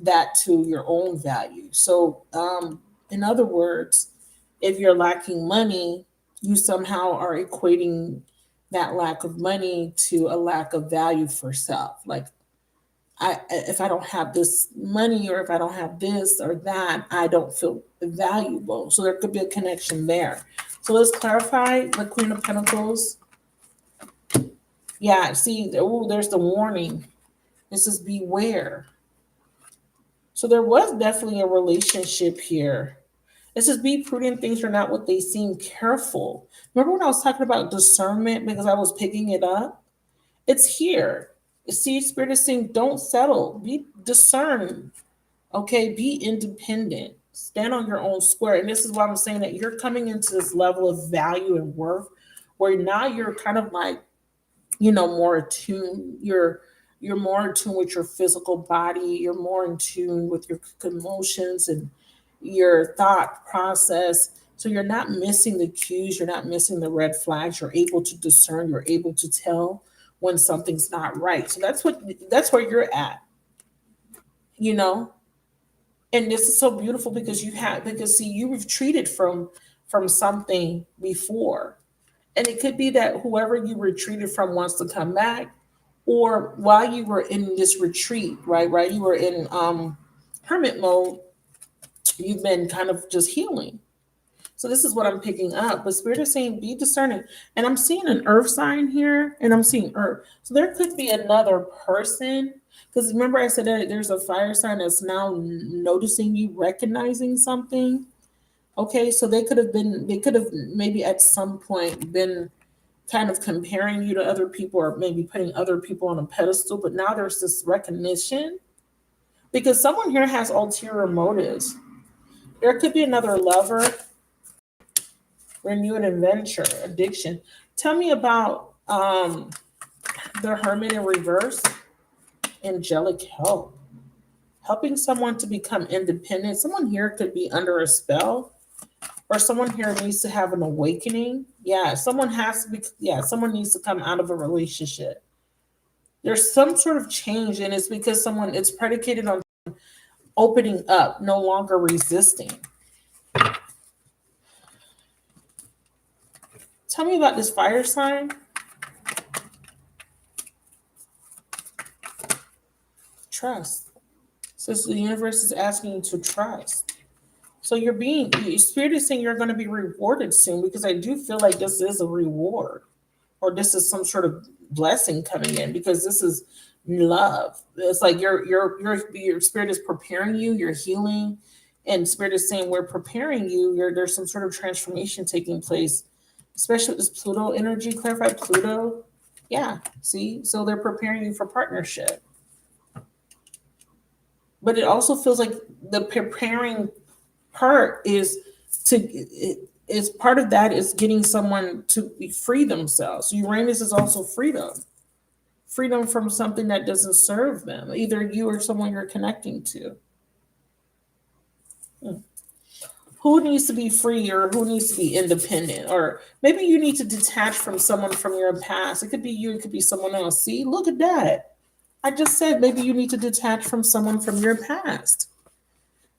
[SPEAKER 1] that to your own value. So in other words, if you're lacking money, you somehow are equating that lack of money to a lack of value for self. Like, if I don't have this money, or if I don't have this or that, I don't feel valuable. So there could be a connection there. So let's clarify the Queen of Pentacles. Yeah, see, there's the warning. This is beware. So there was definitely a relationship here. It says, be prudent, things are not what they seem, careful. Remember when I was talking about discernment, because I was picking it up? It's here. See, Spirit is saying, don't settle. Be discern. Okay, be independent. Stand on your own square. And this is why I'm saying that you're coming into this level of value and worth where now you're kind of like, more attuned. You're more in tune with your physical body. You're more in tune with your emotions and your thought process. So you're not missing the cues. You're not missing the red flags. You're able to discern. You're able to tell when something's not right. So that's where you're at. You know, and this is so beautiful because see, you retreated from something before, and it could be that whoever you retreated from wants to come back, or while you were in this retreat, right, you were in hermit mode, you've been kind of just healing. So this is what I'm picking up. But Spirit is saying, be discerning. And I'm seeing an earth sign here, and I'm seeing earth. So there could be another person. Because remember I said that there's a fire sign that's now noticing you, recognizing something. Okay, so they could have maybe at some point been kind of comparing you to other people or maybe putting other people on a pedestal. But now there's this recognition because someone here has ulterior motives. There could be another lover, renewed adventure, addiction. Tell me about the Hermit in reverse, angelic help, helping someone to become independent. Someone here could be under a spell, or someone here needs to have an awakening. Yeah, someone has to be. Yeah, someone needs to come out of a relationship. There's some sort of change, and it's because someone. It's predicated on opening up, no longer resisting. Tell me about this fire sign. Trust. So the universe is asking you to trust. So your spirit is saying you're going to be rewarded soon, because I do feel like this is a reward, or this is some sort of blessing coming in, because this is love. It's like your spirit is preparing you, you're healing, and spirit is saying we're preparing you. There's some sort of transformation taking place, especially with this Pluto energy. Clarify Pluto. Yeah, see, so they're preparing you for partnership. But it also feels like the preparing part is part of that is getting someone to free themselves. Uranus is also freedom from something that doesn't serve them, either you or someone you're connecting to. Who needs to be free, or who needs to be independent, or maybe you need to detach from someone from your past. It could be you, it could be someone else. See, look at that. I just said maybe you need to detach from someone from your past.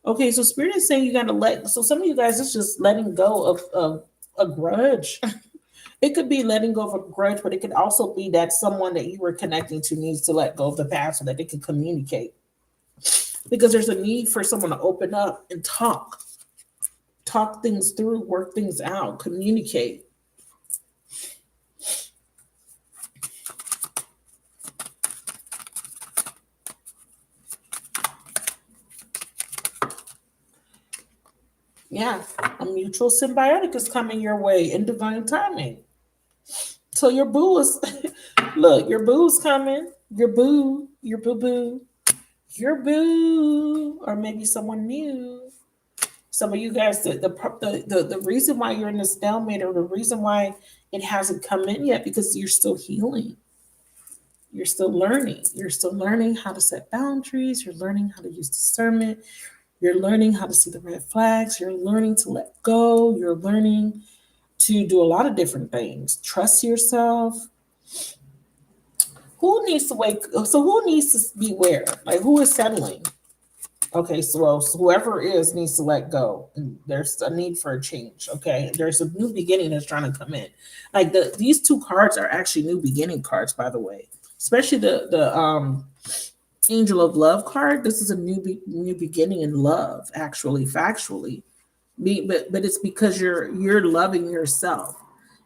[SPEAKER 1] Okay, so Spirit is saying you got to so some of you guys, it's just letting go of a grudge. It could be letting go of a grudge, but it could also be that someone that you were connecting to needs to let go of the past so that they can communicate. Because there's a need for someone to open up and talk things through, work things out, communicate. Yeah, a mutual symbiotic is coming your way in divine timing. So your boo is, look, your boo's coming. Your boo, your boo, or maybe someone new. Some of you guys, the reason why you're in the stalemate, or the reason why it hasn't come in yet, because you're still healing. You're still learning. You're still learning how to set boundaries. You're learning how to use discernment. You're learning how to see the red flags. You're learning to let go. You're learning to do a lot of different things. Trust yourself. Who needs to wake? So who needs to beware? Like, who is settling? Okay, so whoever is needs to let go. And there's a need for a change. Okay, there's a new beginning that's trying to come in. Like these two cards are actually new beginning cards, by the way. Especially the Angel of Love card. This is a new beginning in love, actually, factually. But it's because you're loving yourself,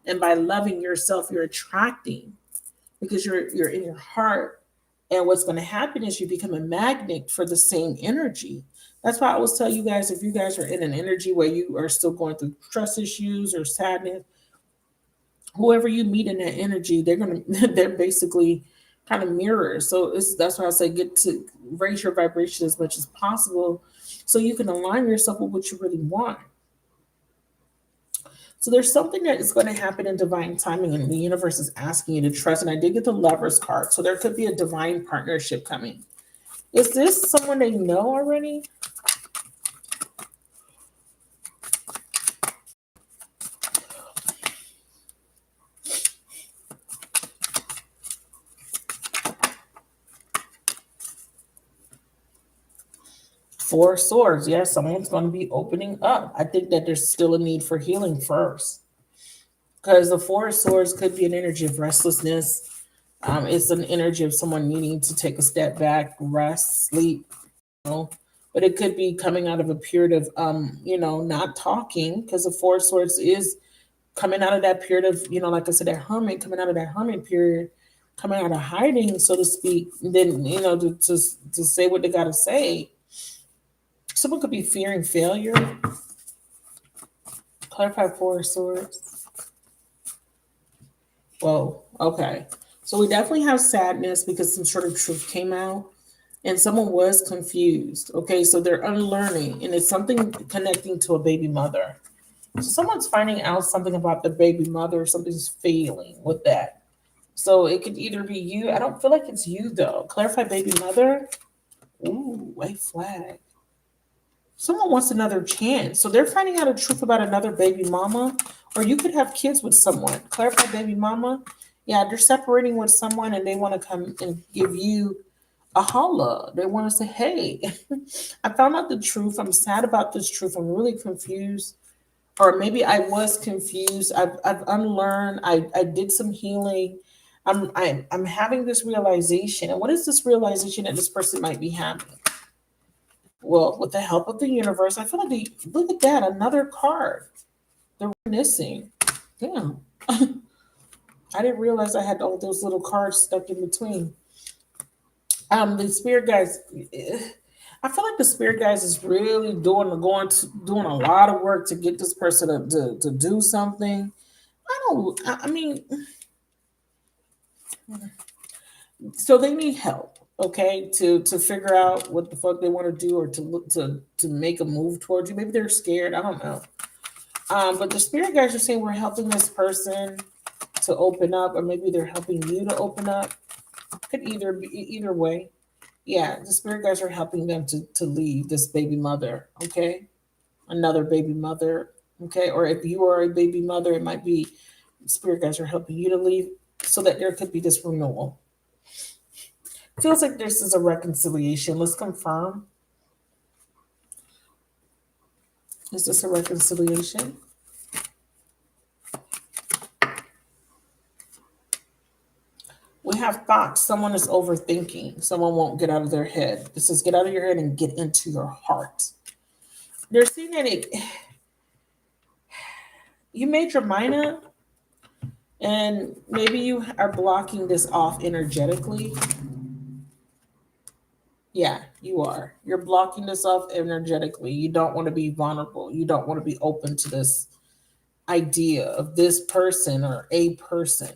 [SPEAKER 1] and by loving yourself, you're attracting, because you're in your heart. And what's going to happen is you become a magnet for the same energy. That's why I always tell you guys, if you guys are in an energy where you are still going through trust issues or sadness, whoever you meet in that energy, they're basically kind of mirrors. So that's why I say get to raise your vibration as much as possible so you can align yourself with what you really want. So there's something that is going to happen in divine timing, and the universe is asking you to trust. And I did get the Lovers card, so there could be a divine partnership coming. Is this someone they know already? Four of Swords. Yes, someone's going to be opening up. I think that there's still a need for healing first, because the Four of Swords could be an energy of restlessness. It's an energy of someone needing to take a step back, rest, sleep. But it could be coming out of a period of, not talking, because the Four of Swords is coming out of that period of, like I said, that hermit, coming out of that hermit period, coming out of hiding, so to speak. And then, to say what they got to say. Someone could be fearing failure. Clarify Four of Swords. Whoa, okay. So we definitely have sadness because some sort of truth came out and someone was confused. Okay, so they're unlearning, and it's something connecting to a baby mother. So someone's finding out something about the baby mother, something's failing with that. So it could either be you. I don't feel like it's you though. Clarify baby mother. Ooh, white flag. Someone wants another chance. So they're finding out a truth about another baby mama, or you could have kids with someone. Clarify baby mama. Yeah, they're separating with someone and they want to come and give you a holla. They want to say, hey, I found out the truth. I'm sad about this truth. I'm really confused. Or maybe I was confused. I've unlearned. I did some healing. I'm having this realization. And what is this realization that this person might be having? Well, with the help of the universe, I feel like look at that, another card. They're missing. Damn. I didn't realize I had all those little cards stuck in between. The spirit guys, I feel like the spirit guys is really doing a lot of work to get this person to do something. I mean, so they need help, okay, to figure out what the fuck they want to do, or to look to make a move towards you. Maybe they're scared. I don't know. But the spirit guys are saying we're helping this person to open up, or maybe they're helping you to open up. Could either be either way. Yeah, the spirit guys are helping them to leave this baby mother, okay? Another baby mother, okay? Or if you are a baby mother, it might be spirit guys are helping you to leave so that there could be this renewal. Feels like this is a reconciliation. Let's confirm. Is this a reconciliation? We have thoughts. Someone is overthinking. Someone won't get out of their head. This is get out of your head and get into your heart. They're seeing that you made your mind up, and maybe you are blocking this off energetically. Yeah, you are. You're blocking this off energetically. You don't want to be vulnerable. You don't want to be open to this idea of this person or a person.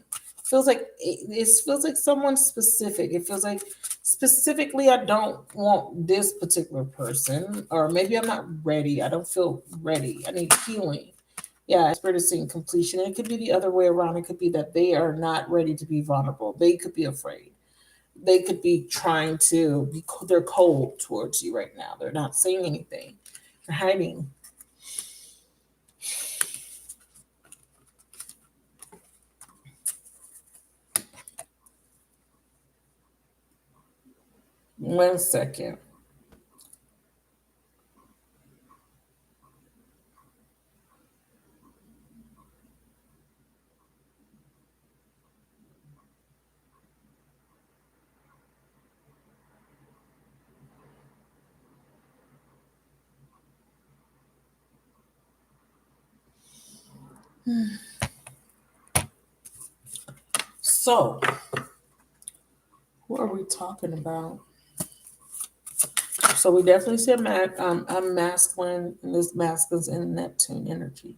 [SPEAKER 1] It feels like someone specific. It feels like specifically I don't want this particular person, or maybe I'm not ready. I don't feel ready. I need healing. Yeah, spirit is saying completion. And it could be the other way around. It could be that they are not ready to be vulnerable. They could be afraid. They could be trying to be, they're cold towards you right now. They're not saying anything. They're hiding. One second. So, what are we talking about? So we definitely see a masculine, and this masculine's in Neptune energy.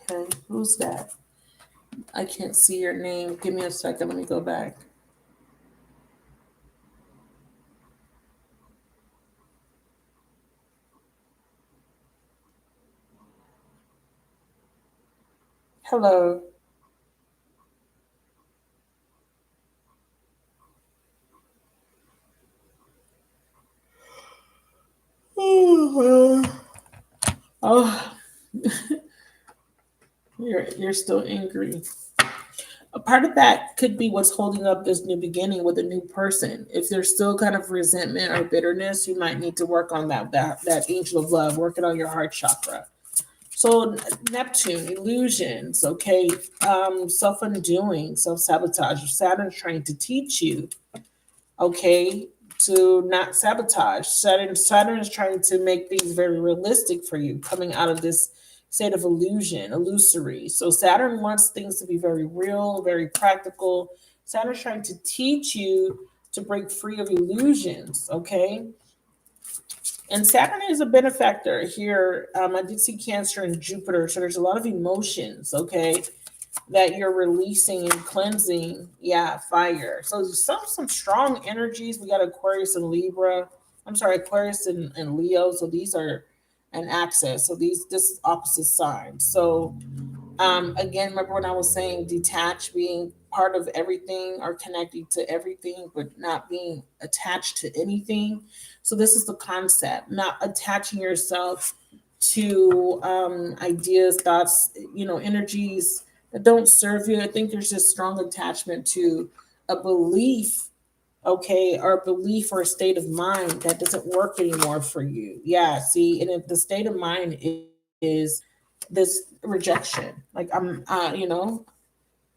[SPEAKER 1] Okay, who's that? I can't see your name. Give me a second. Let me go back. Hello. Oh, you're still angry. A part of that could be what's holding up this new beginning with a new person. If there's still kind of resentment or bitterness, you might need to work on that angel of love, working on your heart chakra. So Neptune, illusions, okay, self undoing, self sabotage. Saturn's trying to teach you, okay, to not sabotage. Saturn is trying to make things very realistic for you, coming out of this state of illusion, illusory. So Saturn wants things to be very real, very practical. Saturn's trying to teach you to break free of illusions, okay? And Saturn is a benefactor here. I did see Cancer and Jupiter, so there's a lot of emotions, okay, that you're releasing and cleansing. Yeah, fire. So some strong energies. We got Aquarius and Libra. I'm sorry, Aquarius and Leo. So these are an axis. So this is opposite signs. So again, remember when I was saying detach, being part of everything or connecting to everything, but not being attached to anything. So this is the concept, not attaching yourself to ideas, thoughts, energies that don't serve you. I think there's this strong attachment to a belief, okay, or a belief or a state of mind that doesn't work anymore for you. Yeah, see, and if the state of mind is this rejection, like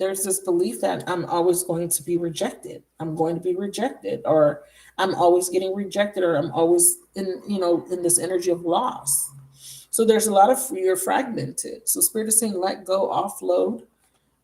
[SPEAKER 1] there's this belief that I'm always going to be rejected. I'm going to be rejected, or I'm always getting rejected, or I'm always in this energy of loss. So there's a lot of you're fragmented. So Spirit is saying, let go, offload,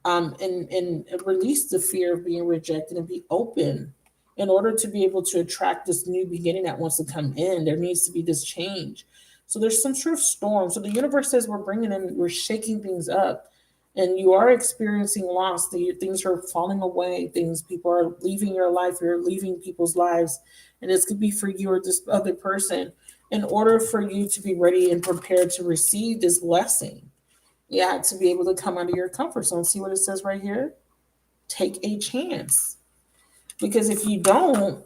[SPEAKER 1] and release the fear of being rejected and be open. In order to be able to attract this new beginning that wants to come in, there needs to be this change. So there's some sort of storm. So the universe says we're shaking things up, and you are experiencing loss. Things are falling away. People are leaving your life. You're leaving people's lives, and this could be for you or this other person. In order for you to be ready and prepared to receive this blessing, yeah, to be able to come out of your comfort zone. See what it says right here? Take a chance. Because if you don't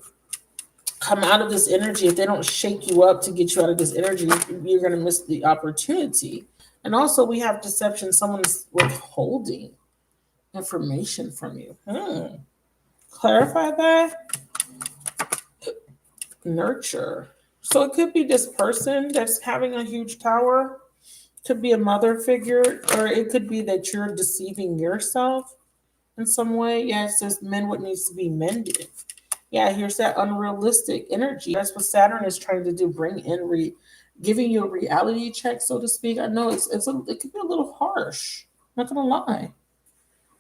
[SPEAKER 1] come out of this energy, if they don't shake you up to get you out of this energy, you're going to miss the opportunity. And also, we have deception. Someone's withholding information from you. Clarify that. Nurture. So it could be this person that's having a huge tower, could be a mother figure, or it could be that you're deceiving yourself in some way. Yeah, it says men what needs to be mended. Yeah, here's that unrealistic energy. That's what Saturn is trying to do, bring in giving you a reality check, so to speak. I know it could be a little harsh. I'm not gonna lie.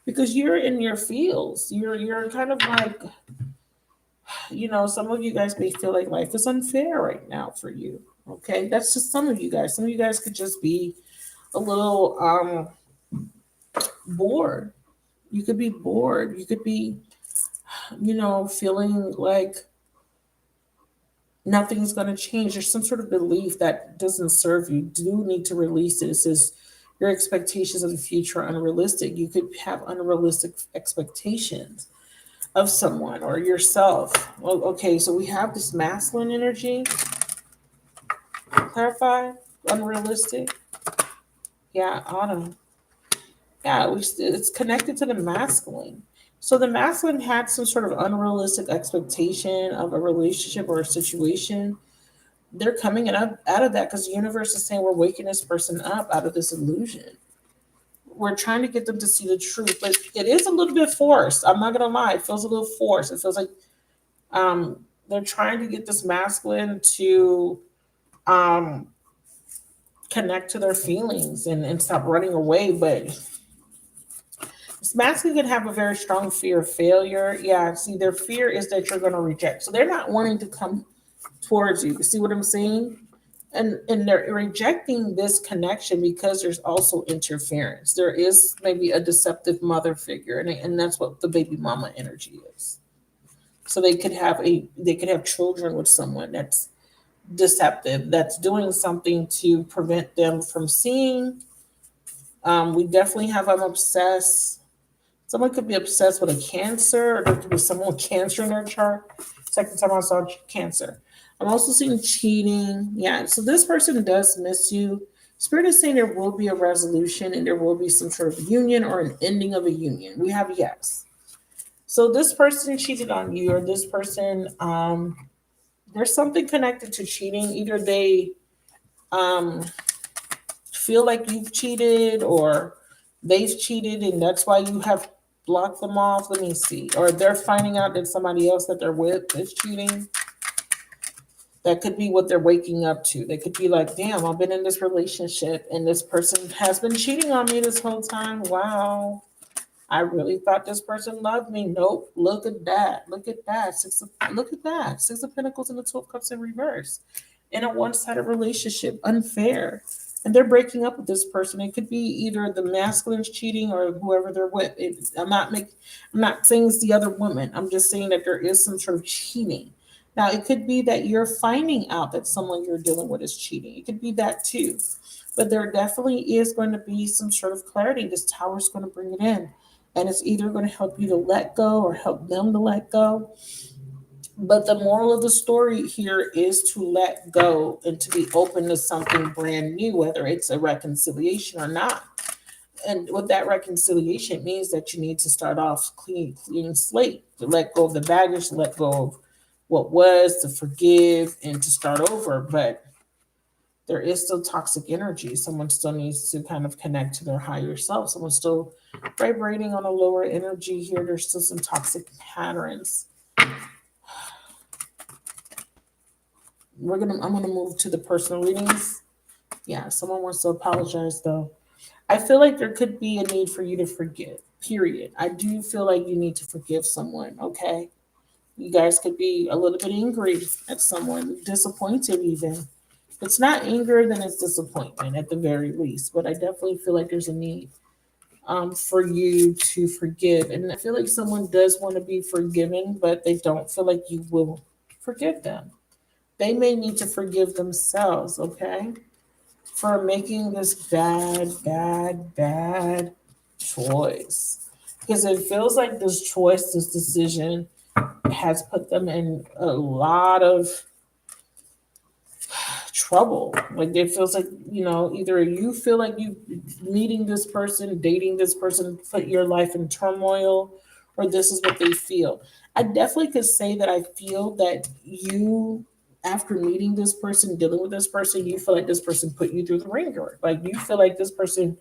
[SPEAKER 1] Because you're in your fields. You're kind of like, some of you guys may feel like life is unfair right now for you. Okay. That's just some of you guys. Some of you guys could just be a little bored. You could be bored. You could be, feeling like nothing's going to change. There's some sort of belief that doesn't serve you. Do need to release it. It says your expectations of the future are unrealistic. You could have unrealistic expectations of someone or yourself. Well, okay, so we have this masculine energy. Clarify. Unrealistic. Yeah, autumn. Yeah, it's connected to the masculine. So the masculine had some sort of unrealistic expectation of a relationship or a situation. They're coming out of that because the universe is saying we're waking this person up out of this illusion. We're trying to get them to see the truth, but it is a little bit forced. I'm not gonna lie, it feels a little forced. It feels like they're trying to get this masculine to um, connect to their feelings and stop running away, but this masculine can have a very strong fear of failure. Yeah, see, their fear is that you're going to reject. So they're not wanting to come towards you. See what I'm saying? And they're rejecting this connection because there's also interference. There is maybe a deceptive mother figure, and that's what the baby mama energy is. So they could have children with someone that's deceptive, that's doing something to prevent them from seeing We definitely have I'm obsessed. Someone could be obsessed with a cancer, or there could be someone with cancer in their chart. Second time I saw cancer. I'm also seeing cheating. Yeah, so this person does miss you. Spirit is saying there will be a resolution and there will be some sort of union or an ending of a union. We have yes. So this person cheated on you, or this person, there's something connected to cheating. Either they um, feel like you've cheated, or they've cheated and that's why you have blocked them off. Let me see. Or they're finding out that somebody else that they're with is cheating. That could be what they're waking up to. They could be like, damn, I've been in this relationship and this person has been cheating on me this whole time. Wow. I really thought this person loved me. Nope. Look at that. Look at that. Look at that. Six of Pentacles and the Two of Cups in reverse. In a one-sided relationship. Unfair. And they're breaking up with this person. It could be either the masculine's cheating or whoever they're with. I'm not saying it's the other woman. I'm just saying that there is some sort of cheating. Now it could be that you're finding out that someone you're dealing with is cheating. It could be that too. But there definitely is going to be some sort of clarity. This tower is going to bring it in. And it's either going to help you to let go or help them to let go. But the moral of the story here is to let go and to be open to something brand new, whether it's a reconciliation or not. And with that reconciliation, it means that you need to start off clean slate, to let go of the baggage, to let go of what was, to forgive and to start over. But there is still toxic energy. Someone still needs to kind of connect to their higher self. Someone's still vibrating on a lower energy here. There's still some toxic patterns. I'm gonna move to the personal readings. Yeah, someone wants to apologize though. I feel like there could be a need for you to forgive. Period. I do feel like you need to forgive someone, okay? You guys could be a little bit angry at someone, disappointed even. If it's not anger, then it's disappointment at the very least. But I definitely feel like there's a need for you to forgive. And I feel like someone does want to be forgiven, but they don't feel like you will forgive them. They may need to forgive themselves, okay? For making this bad choice. Because it feels like this choice, this decision has put them in a lot of trouble. Like it feels like, either you feel like you meeting this person, dating this person, put your life in turmoil, or this is what they feel. I definitely could say that I feel that you, after meeting this person, dealing with this person, you feel like this person put you through the ringer. Like you feel like this person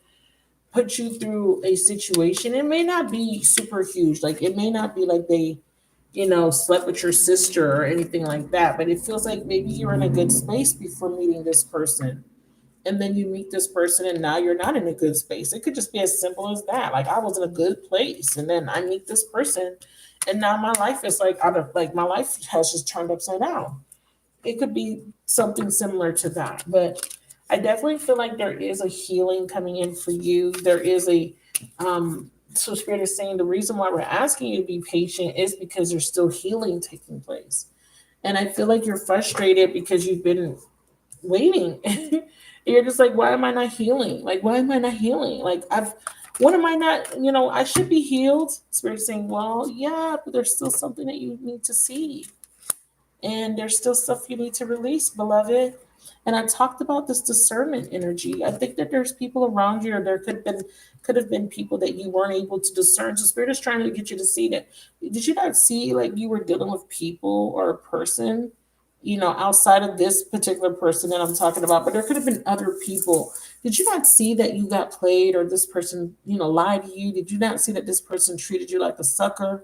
[SPEAKER 1] put you through a situation. It may not be super huge. Like it may not be like they slept with your sister or anything like that. But it feels like maybe you're in a good space before meeting this person. And then you meet this person and now you're not in a good space. It could just be as simple as that. Like I was in a good place and then I meet this person and now my life is like my life has just turned upside down. It could be something similar to that. But I definitely feel like there is a healing coming in for you. There is so Spirit is saying the reason why we're asking you to be patient is because there's still healing taking place. And I feel like you're frustrated because you've been waiting. You're just like, why am I not healing? Like, why am I not healing? Like, what am I not, I should be healed. Spirit saying, well, yeah, but there's still something that you need to see. And there's still stuff you need to release, beloved. And I talked about this discernment energy. I think that there's people around you, or there could have been people that you weren't able to discern. So Spirit is trying to get you to see that. Did you not see like you were dealing with people or a person, outside of this particular person that I'm talking about? But there could have been other people. Did you not see that you got played, or this person, lied to you? Did you not see that this person treated you like a sucker?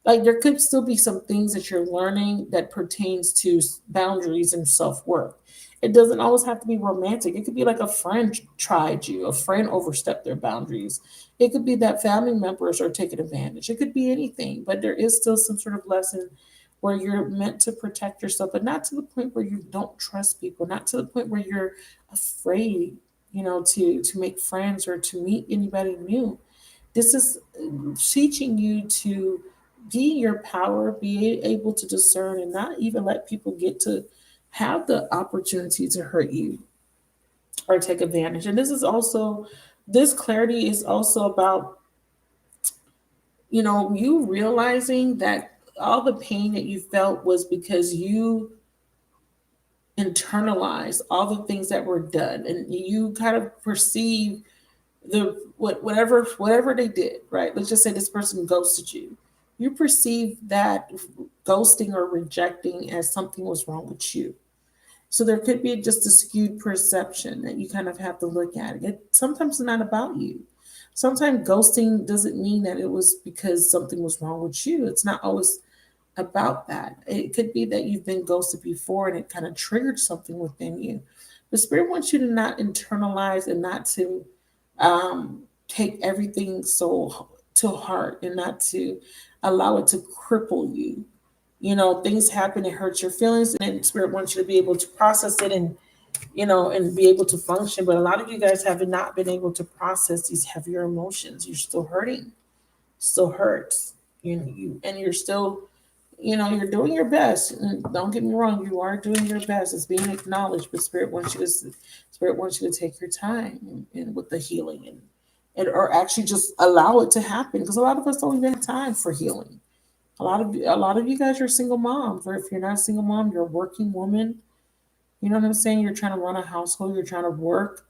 [SPEAKER 1] Like there could still be some things that you're learning that pertains to boundaries and self-worth. It doesn't always have to be romantic. It could be like a friend tried you, a friend overstepped their boundaries. It could be that family members are taking advantage. It could be anything, but there is still some sort of lesson where you're meant to protect yourself, but not to the point where you don't trust people, not to the point where you're afraid, to make friends or to meet anybody new. This is teaching you to be in your power, be able to discern, and not even let people get to have the opportunity to hurt you or take advantage. And this is also This clarity is also about, you realizing that all the pain that you felt was because you internalize all the things that were done, and you kind of perceive whatever they did, right? Let's just say this person ghosted you. You perceive that ghosting or rejecting as something was wrong with you. So there could be just a skewed perception that you kind of have to look at. It sometimes it's not about you. Sometimes ghosting doesn't mean that it was because something was wrong with you. It's not always about that. It could be that you've been ghosted before and it kind of triggered something within you. The spirit wants you to not internalize and not to take everything so to heart, and not to allow it to cripple you. Things happen, it hurts your feelings, and spirit wants you to be able to process it, and and be able to function. But a lot of you guys have not been able to process these heavier emotions. You're still hurting, still hurts. And you're still, you're doing your best. And don't get me wrong, you are doing your best. It's being acknowledged, but spirit wants you to take your time and with the healing, and or actually just allow it to happen, because a lot of us don't even have time for healing. A lot of you guys are single moms, or if you're not a single mom, you're a working woman. You know what I'm saying? You're trying to run a household, you're trying to work.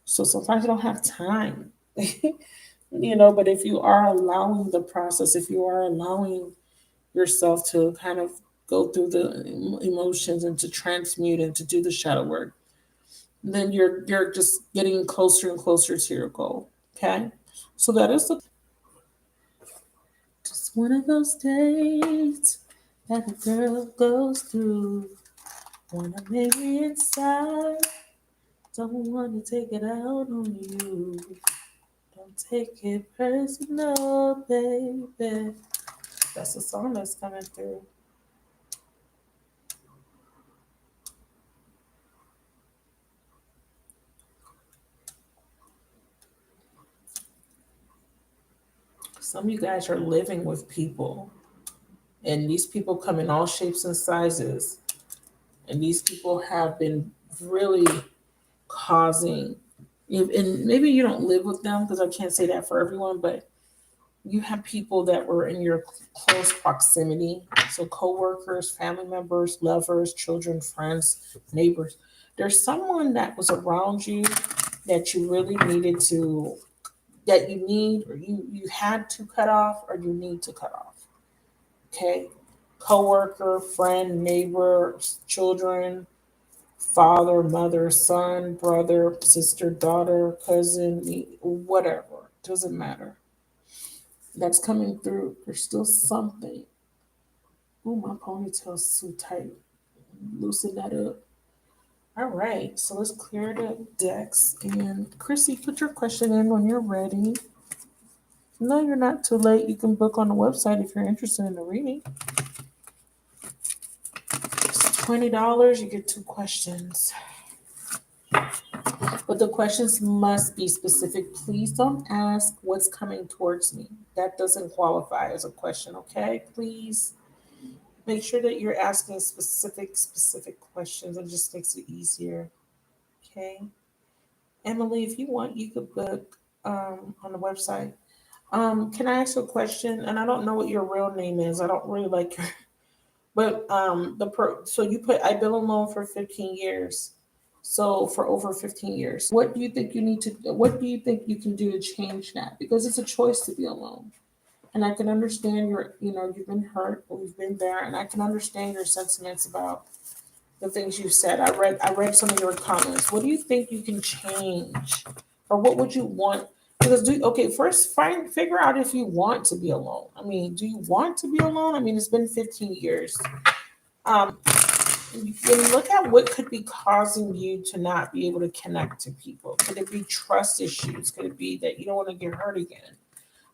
[SPEAKER 1] So sometimes you don't have time. But if you are allowing the process, if you are allowing yourself to kind of go through the emotions and to transmute and to do the shadow work, then you're just getting closer and closer to your goal. Okay? So that is just one of those days that a girl goes through. Wanna make me inside. Don't wanna take it out on you. Don't take it personal, baby. That's the song that's coming through. Some of you guys are living with people, and these people come in all shapes and sizes. And these people have been really causing, and maybe you don't live with them, because I can't say that for everyone, but you have people that were in your close proximity. So coworkers, family members, lovers, children, friends, neighbors. There's someone that was around you that you really needed to, that you need, or you had to cut off, or you need to cut off. Okay? Coworker, friend, neighbor, children, father, mother, son, brother, sister, daughter, cousin, whatever. Doesn't matter. That's coming through. There's still something. Oh, my ponytail's too tight. Loosen that up. All right, so let's clear the decks. And Chrissy, put your question in when you're ready. No, you're not too late. You can book on the website if you're interested in the reading. It's $20. You get 2 questions. But the questions must be specific. Please don't ask what's coming towards me. That doesn't qualify as a question, okay? Please make sure that you're asking specific questions. It just makes it easier, okay? Emily, if you want, you could book on the website. Can I ask a question? And I don't know what your real name is. I don't really like your, but so you put I've been alone for 15 years. So for over 15 years, what do you think you need to? What do you think you can do to change that? Because it's a choice to be alone, and I can understand you've been hurt, or you've been there, and I can understand your sentiments about the things you said. I read some of your comments. What do you think you can change, or what would you want? Because first figure out if you want to be alone. I mean, do you want to be alone? I mean, it's been 15 years. Um, and look at what could be causing you to not be able to connect to people. Could it be trust issues? Could it be that you don't want to get hurt again?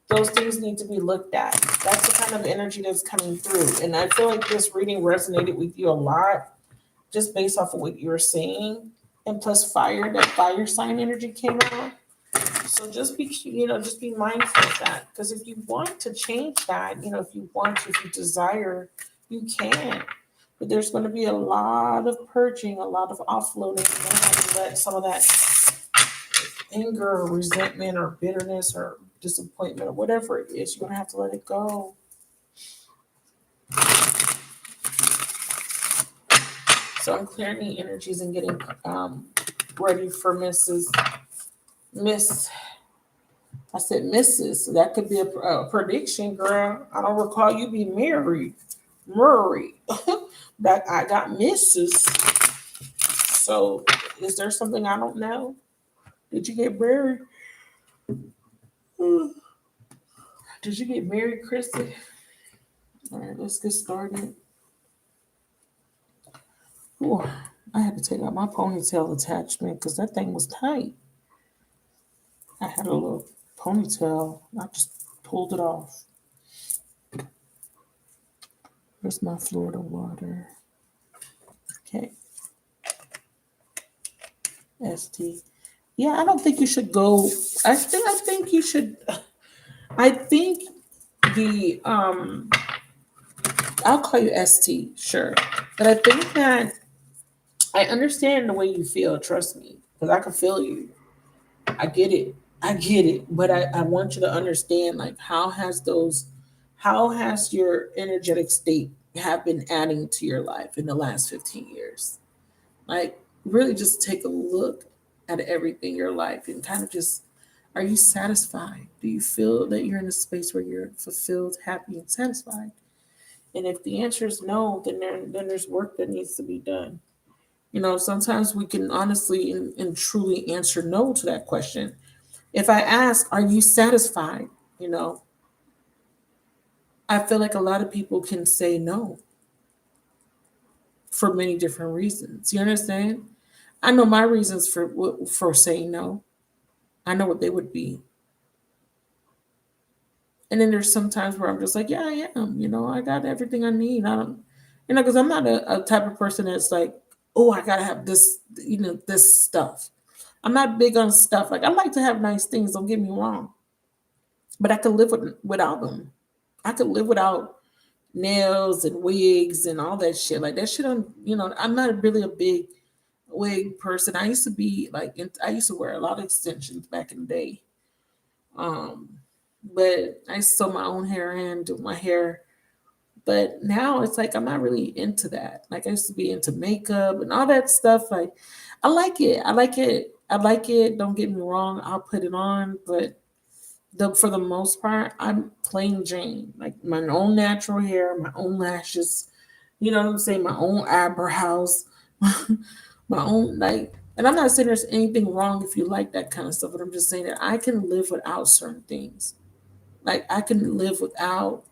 [SPEAKER 1] Those things need to be looked at. That's the kind of energy that's coming through. And I feel like this reading resonated with you a lot, just based off of what you were saying. And plus that fire sign energy came out. So just be mindful of that. Because if you want to change that, if you desire, you can. But there's going to be a lot of purging, a lot of offloading. You're going to have to let some of that anger or resentment or bitterness or disappointment or whatever it is, you're gonna have to let it go. So I'm clearing the energies and getting ready for Miss. I said Mrs. So that could be a prediction, girl. I don't recall you being married, Murray, but I got Mrs. So is there something I don't know? Did you get married? Did you get married, Chrissy? All right, let's get started. Ooh, I had to take out my ponytail attachment because that thing was tight. I had a little ponytail. I just pulled it off. Where's my Florida water? Okay. ST. Yeah, I don't think you should go. I think you should. I think the I'll call you ST, sure. But I think that I understand the way you feel, trust me. Because I can feel you. I get it. I get it. But I want you to understand like how has your energetic state have been adding to your life in the last 15 years? Like really just take a look at everything in your life and kind of just are you satisfied? Do you feel that you're in a space where you're fulfilled, happy, and satisfied? And if the answer is no, then there's work that needs to be done. You know, sometimes we can honestly and truly answer no to that question. If I ask, are you satisfied? You know, I feel like a lot of people can say no for many different reasons. You understand? I know my reasons for saying no. I know what they would be. And then there's some times where I'm just like, yeah, I am. You know, I got everything I need. I don't, you know, because I'm not a type of person that's like, oh, I gotta have this, you know, this stuff. I'm not big on stuff. Like I like to have nice things. Don't get me wrong, but I could live without them. I could live without nails and wigs and all that shit. Like that shit. You know, I'm not really a big wig person. I used to be like, I used to wear a lot of extensions back in the day. Um, but I sew my own hair and do my hair. But now it's like I'm not really into that. Like I used to be into makeup and all that stuff. Like I like it. I like it. I like it. Don't get me wrong. I'll put it on, but for the most part, I'm plain Jane. Like my own natural hair, my own lashes. You know what I'm saying? My own eyebrows, my own like. And I'm not saying there's anything wrong if you like that kind of stuff, but I'm just saying that I can live without certain things. Like I can live without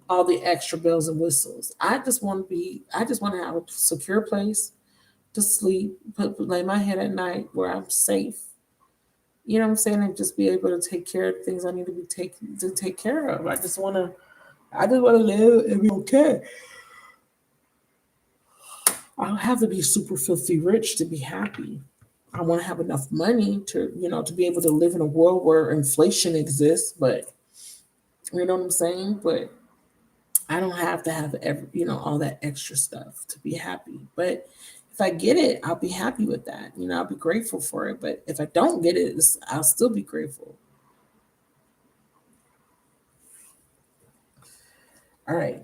[SPEAKER 1] all the extra bells and whistles. I just want to have a secure place to sleep, lay my head at night where I'm safe. You know what I'm saying? And just be able to take care of things I need to take care of. I just wanna live and be okay. I don't have to be super filthy rich to be happy. I want to have enough money to, you know, to be able to live in a world where inflation exists, but you know what I'm saying? But I don't have to have you know, all that extra stuff to be happy. But if I get it, I'll be happy with that. You know, I'll be grateful for it. But if I don't get it, I'll still be grateful. All right.